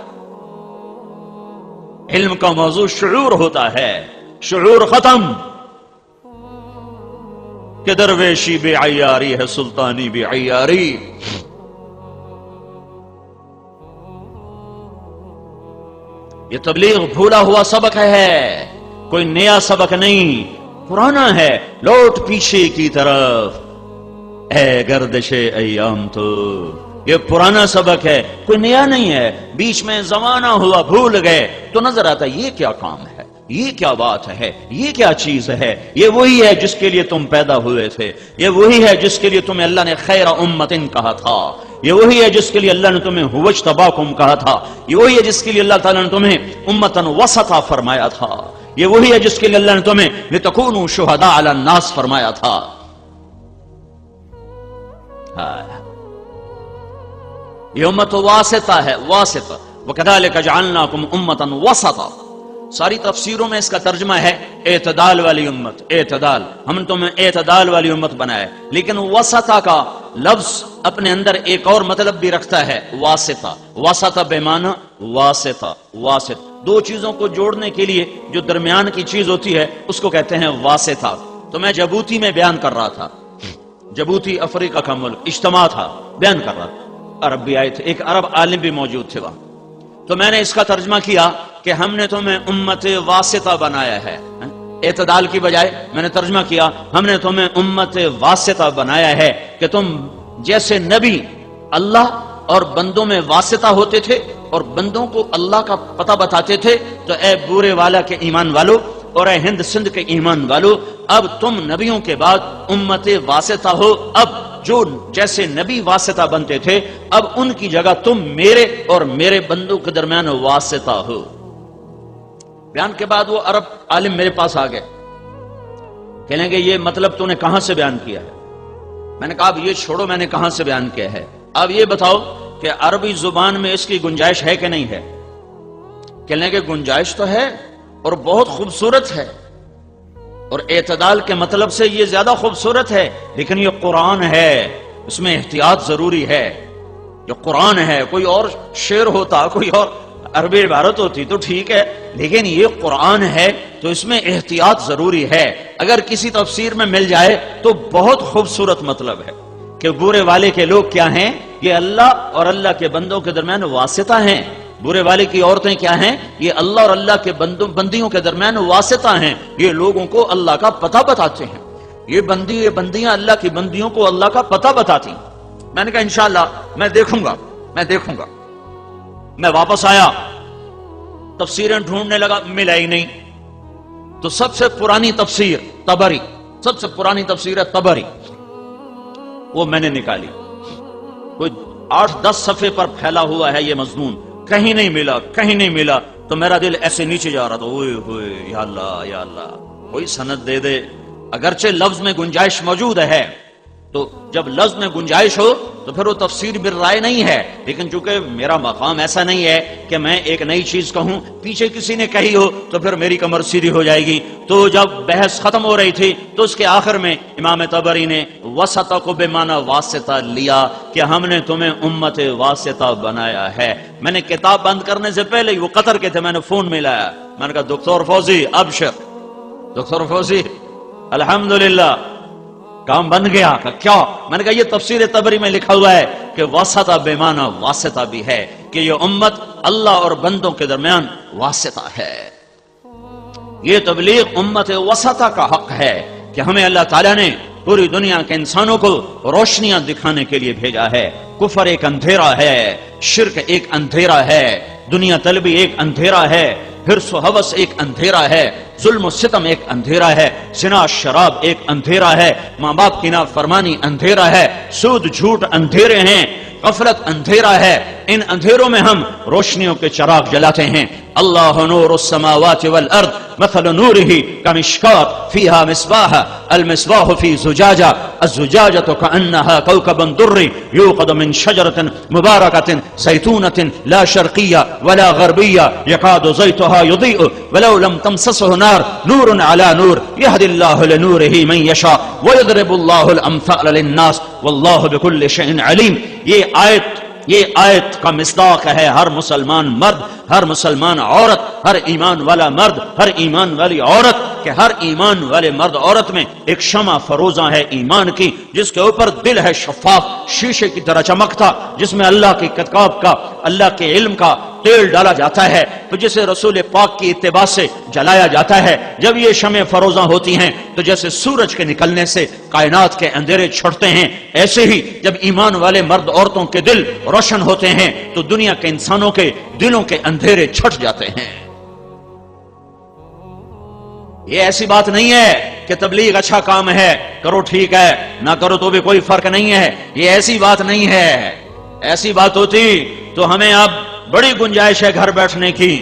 علم کا موضوع شعور ہوتا ہے، شعور ختم کہ درویشی بے عیاری ہے، سلطانی بے عیاری. یہ تبلیغ بھولا ہوا سبق ہے، کوئی نیا سبق نہیں، پرانا ہے. لوٹ پیچھے کی طرف اے گردش ایام، تو یہ پرانا سبق ہے، کوئی نیا نہیں ہے. بیچ میں زمانہ ہوا بھول گئے تو نظر آتا یہ کیا کام ہے، یہ کیا بات ہے، یہ کیا چیز ہے. یہ وہی ہے جس کے لیے تم پیدا ہوئے تھے، یہ وہی ہے جس کے لیے تمہیں اللہ نے خیر امتن کہا تھا، یہ وہی ہے جس کے لیے اللہ نے تمہیں ہوجتباکم کہا تھا، یہ وہی ہے جس کے لیے اللہ تعالیٰ نے تمہیں امتن وسطا فرمایا تھا، یہ وہی ہے جس کے لیے اللہ نے تمہیں لتکونوا شہداء علی الناس فرمایا تھا. یہ امت واسطہ ہے، واسطہ. وَكَذَلِكَ جَعَلْنَاكُمْ أُمَّةً وَسَطًا. ساری تفسیروں میں اس کا ترجمہ ہے اعتدال والی امت. اعتدال، ہم نے تمہیں اعتدال والی امت بنایا. لیکن وسطہ کا لفظ اپنے اندر ایک اور مطلب بھی رکھتا ہے، واسطہ. وسطہ بے معنی واسطہ، واسط. دو چیزوں کو جوڑنے کے لیے جو درمیان کی چیز ہوتی ہے اس کو کہتے ہیں واسطہ. تو میں جبوتی میں بیان کر رہا تھا، جبوتی افریقہ کا ملک، اجتماع تھا، بیان کر رہا تھا. عرب بھی آئے تھے، ایک عرب عالم بھی موجود تھے وہاں. تو میں نے اس کا ترجمہ کیا کہ ہم نے تمہیں امت واسطہ بنایا ہے. اعتدال کی بجائے میں نے ترجمہ کیا ہم نے تمہیں امت واسطہ بنایا ہے کہ تم جیسے نبی اللہ اور بندوں میں واسطہ ہوتے تھے اور بندوں کو اللہ کا پتہ بتاتے تھے. تو اے بورے والا کے ایمان والو اور اے ہند سندھ کے ایمان والو، اب تم نبیوں کے بعد امت واسطہ ہو. اب جو جیسے نبی واسطہ بنتے تھے اب ان کی جگہ تم میرے اور میرے بندوں کے درمیان واسطہ ہو. بیان کے بعد وہ عرب عالم میرے پاس آ گئے، کہنے گے یہ مطلب تو نے کہاں سے بیان کیا ہے؟ میں نے کہا اب یہ چھوڑو میں نے کہاں سے بیان کیا ہے، اب یہ بتاؤ کہ عربی زبان میں اس کی گنجائش ہے کہ نہیں ہے؟ کہنے گے گنجائش تو ہے اور بہت خوبصورت ہے، اور اعتدال کے مطلب سے یہ زیادہ خوبصورت ہے، لیکن یہ قرآن ہے، اس میں احتیاط ضروری ہے. جو قرآن ہے، کوئی اور شعر ہوتا، کوئی اور عربی عبارت ہوتی تو ٹھیک ہے، لیکن یہ قرآن ہے تو اس میں احتیاط ضروری ہے. اگر کسی تفسیر میں مل جائے تو بہت خوبصورت مطلب ہے کہ برے والے کے لوگ کیا ہیں؟ یہ اللہ اور اللہ کے بندوں کے درمیان واسطہ ہیں. برے والے کی عورتیں کیا ہیں؟ یہ اللہ اور اللہ کے بندیوں کے درمیان واسطہ ہیں. یہ لوگوں کو اللہ کا پتہ بتاتے ہیں. یہ بندیاں اللہ کی بندیوں کو اللہ کا پتہ بتاتی. میں نے کہا انشاءاللہ میں دیکھوں گا. میں واپس آیا، تفسیریں ڈھونڈنے لگا، ملا ہی نہیں. تو سب سے پرانی تفسیر طبری، سب سے پرانی تفسیر ہے طبری، وہ میں نے نکالی. کوئی 8-10 صفحے پر پھیلا ہوا ہے یہ مضمون. کہیں نہیں ملا. تو میرا دل ایسے نیچے جا رہا تھا، اوئے ہوئے یا اللہ کوئی سند دے دے. اگرچہ لفظ میں گنجائش موجود ہے، تو جب لفظ میں گنجائش ہو تو پھر وہ تفسیر بالرائے نہیں ہے. لیکن چونکہ میرا مقام ایسا نہیں ہے کہ میں ایک نئی چیز کہوں، پیچھے کسی نے کہی ہو تو پھر میری کمر سیدھی ہو جائے گی. تو جب بحث ختم ہو رہی تھی تو اس کے آخر میں امام طبری نے وسطہ کو بے معنی واسطہ لیا کہ ہم نے تمہیں امت واسطہ بنایا ہے. میں نے کتاب بند کرنے سے پہلے ہی، وہ قطر کے تھے، میں نے فون ملایا، میں نے کہا دکتور فوزی ابشر، دکتور فوزی الحمدللہ کام بن گیا. کہ کیا؟ میں نے کہا یہ تفسیر طبری میں لکھا ہوا ہے کہ واسطہ بے معنی واسطہ بھی ہے، کہ یہ امت اللہ اور بندوں کے درمیان واسطہ ہے. یہ تبلیغ امت وسطہ کا حق ہے کہ ہمیں اللہ تعالیٰ نے پوری دنیا کے انسانوں کو روشنیاں دکھانے کے لیے بھیجا ہے. کفر ایک اندھیرا ہے، شرک ایک اندھیرا ہے، دنیا طلبی ایک اندھیرا ہے، حرص و ہوس ایک اندھیرا ہے، ظلم و ستم ایک اندھیرا ہے، زنا شراب ایک اندھیرا ہے، ماں باپ کی نافرمانی اندھیرا ہے، سود جھوٹ اندھیرے ہیں، غفلت اندھیرا ہے. ان اندھیروں میں ہم روشنیوں کے چراغ جلاتے ہیں. اللہ نور السماوات والارض مثل نورہ کمشکات فیہا مصباح المصباح فی زجاجہ الزجاجۃ کأنہا کوکب درّی یوقد من شجرۃ مبارکۃ زیتونۃ لا شرقیہ ولا غربیہ یکاد زیتھا یضیء ولو لم تمسسہ نار نور علی نور یہدی اللہ لنورہ من یشاء ویضرب اللہ الامثال للناس واللہ بکل شیء علیم. یہ آیت کا مصداق ہے ہر مسلمان مرد، ہر مسلمان عورت، ہر ایمان والا مرد، ہر ایمان والی عورت، کہ ہر ایمان والے مرد عورت میں ایک شمع فروزاں ہے ایمان کی، جس کے اوپر دل ہے شفاف شیشے کی طرح چمکتا، جس میں اللہ کی کتاب کا، اللہ کے علم کا تیل ڈالا جاتا ہے، تو جسے رسول پاک کی اتباع سے جلایا جاتا ہے. جب یہ شمع فروزاں ہوتی ہیں تو جیسے سورج کے نکلنے سے کائنات کے اندھیرے چھٹتے ہیں، ایسے ہی جب ایمان والے مرد عورتوں کے دل روشن ہوتے ہیں تو دنیا کے انسانوں کے دلوں کے اندھیرے چھٹ جاتے ہیں. یہ ایسی بات نہیں ہے کہ تبلیغ اچھا کام ہے، کرو ٹھیک ہے، نہ کرو تو بھی کوئی فرق نہیں ہے. یہ ایسی بات نہیں ہے. ایسی بات ہوتی تو ہمیں اب بڑی گنجائش ہے گھر بیٹھنے کی.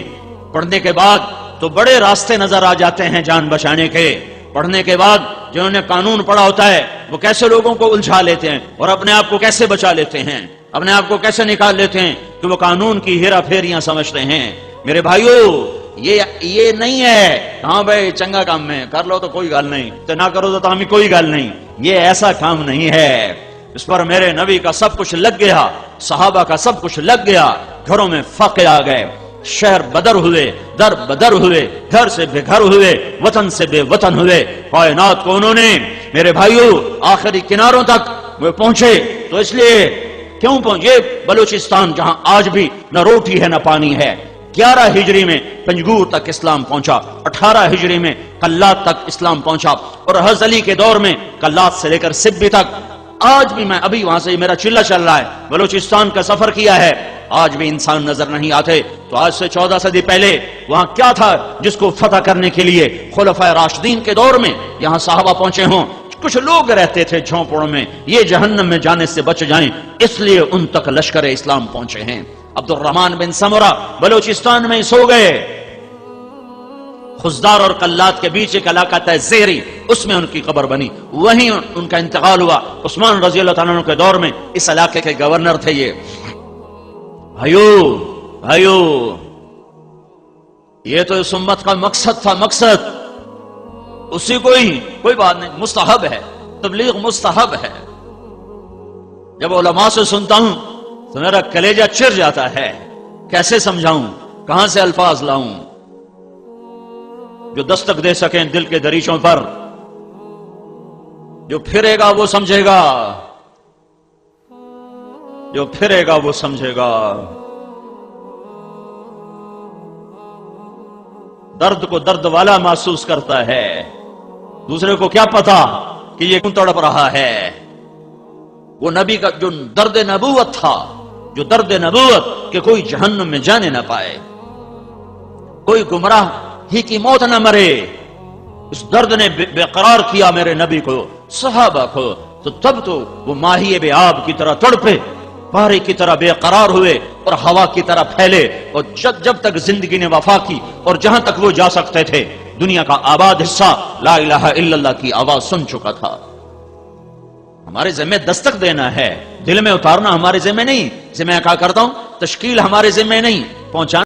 پڑھنے کے بعد تو بڑے راستے نظر آ جاتے ہیں جان بچانے کے. پڑھنے کے بعد جنہوں نے قانون پڑھا ہوتا ہے وہ کیسے لوگوں کو الجھا لیتے ہیں اور اپنے آپ کو کیسے بچا لیتے ہیں، اپنے آپ کو کیسے نکال لیتے ہیں کہ وہ قانون کی ہیرا پھیریاں سمجھتے ہیں. میرے بھائیو، یہ نہیں ہے ہاں بھائی چنگا کام میں کر لو تو کوئی گل نہیں، تو نہ کرو تو ہمیں کوئی گل نہیں. یہ ایسا کام نہیں ہے. اس پر میرے نبی کا سب کچھ لگ گیا، صحابہ کا سب کچھ لگ گیا. گھروں میں فاقے آ گئے، شہر بدر ہوئے، در بدر ہوئے، گھر سے بے گھر ہوئے، وطن سے بے وطن ہوئے. کائنات کو انہوں نے میرے بھائیو آخری کناروں تک وہ پہنچے. تو اس لیے کیوں پہنچے؟ بلوچستان جہاں آج بھی نہ روٹی ہے نہ پانی ہے. 11 ہجری میں پنجگور تک اسلام پہنچا، 18 ہجری میں قلات تک اسلام پہنچا، اور حضرت علی کے دور میں قلات سے لے کر سبی تک. آج بھی میں ابھی وہاں سے میرا چلہ چل رہا ہے، بلوچستان کا سفر کیا ہے، آج بھی انسان نظر نہیں آتے. تو آج سے 14 صدی پہلے وہاں کیا تھا جس کو فتح کرنے کے لیے خلفائے راشدین کے دور میں یہاں صحابہ پہنچے ہوں؟ کچھ لوگ رہتے تھے جھونپڑوں میں، یہ جہنم میں جانے سے بچ جائیں اس لیے ان تک لشکر اسلام پہنچے ہیں. عبد الرحمن بن سمرہ بلوچستان میں سو گئے. خزدار اور قلات کے بیچ ایک علاقہ تھا زیری، اس میں ان کی قبر بنی، وہیں ان کا انتقال ہوا. عثمان رضی اللہ تعالیٰ عنہ کے دور میں اس علاقے کے گورنر تھے یہ. بھائیو یہ تو اس امت کا مقصد تھا، مقصد اسی کوئی بات نہیں. مستحب ہے، تبلیغ مستحب ہے. جب علماء سے سنتا ہوں تو میرا کلیجہ چر جاتا ہے. کیسے سمجھاؤں؟ کہاں سے الفاظ لاؤں جو دستک دے سکیں دل کے دریچوں پر؟ جو پھرے گا وہ سمجھے گا، جو پھرے گا وہ سمجھے گا۔ درد کو درد والا محسوس کرتا ہے، دوسرے کو کیا پتا کہ یہ کیوں تڑپ رہا ہے۔ وہ نبی کا جو درد نبوت تھا، جو درد نبوت کہ کوئی جہنم میں جانے نہ پائے، کوئی گمراہ ہی کی موت نہ مرے، اس درد نے بے قرار کیا میرے نبی کو، صحابہ کو۔ تو تب تو وہ ماہی بے آب کی طرح تڑپے، پارے کی طرح بے قرار ہوئے اور ہوا کی طرح پھیلے، اور جب تک زندگی نے وفا کی اور جہاں تک وہ جا سکتے تھے، دنیا کا آباد حصہ لا الہ الا اللہ کی آواز سن چکا تھا۔ ہمارے ذمہ دستک دینا ہے، دل میں اتارنا ہمارے ذمہ نہیں، میں کہا کرتا ہوں تشکیل ہمارے ذمہ نہیں، پہنچانا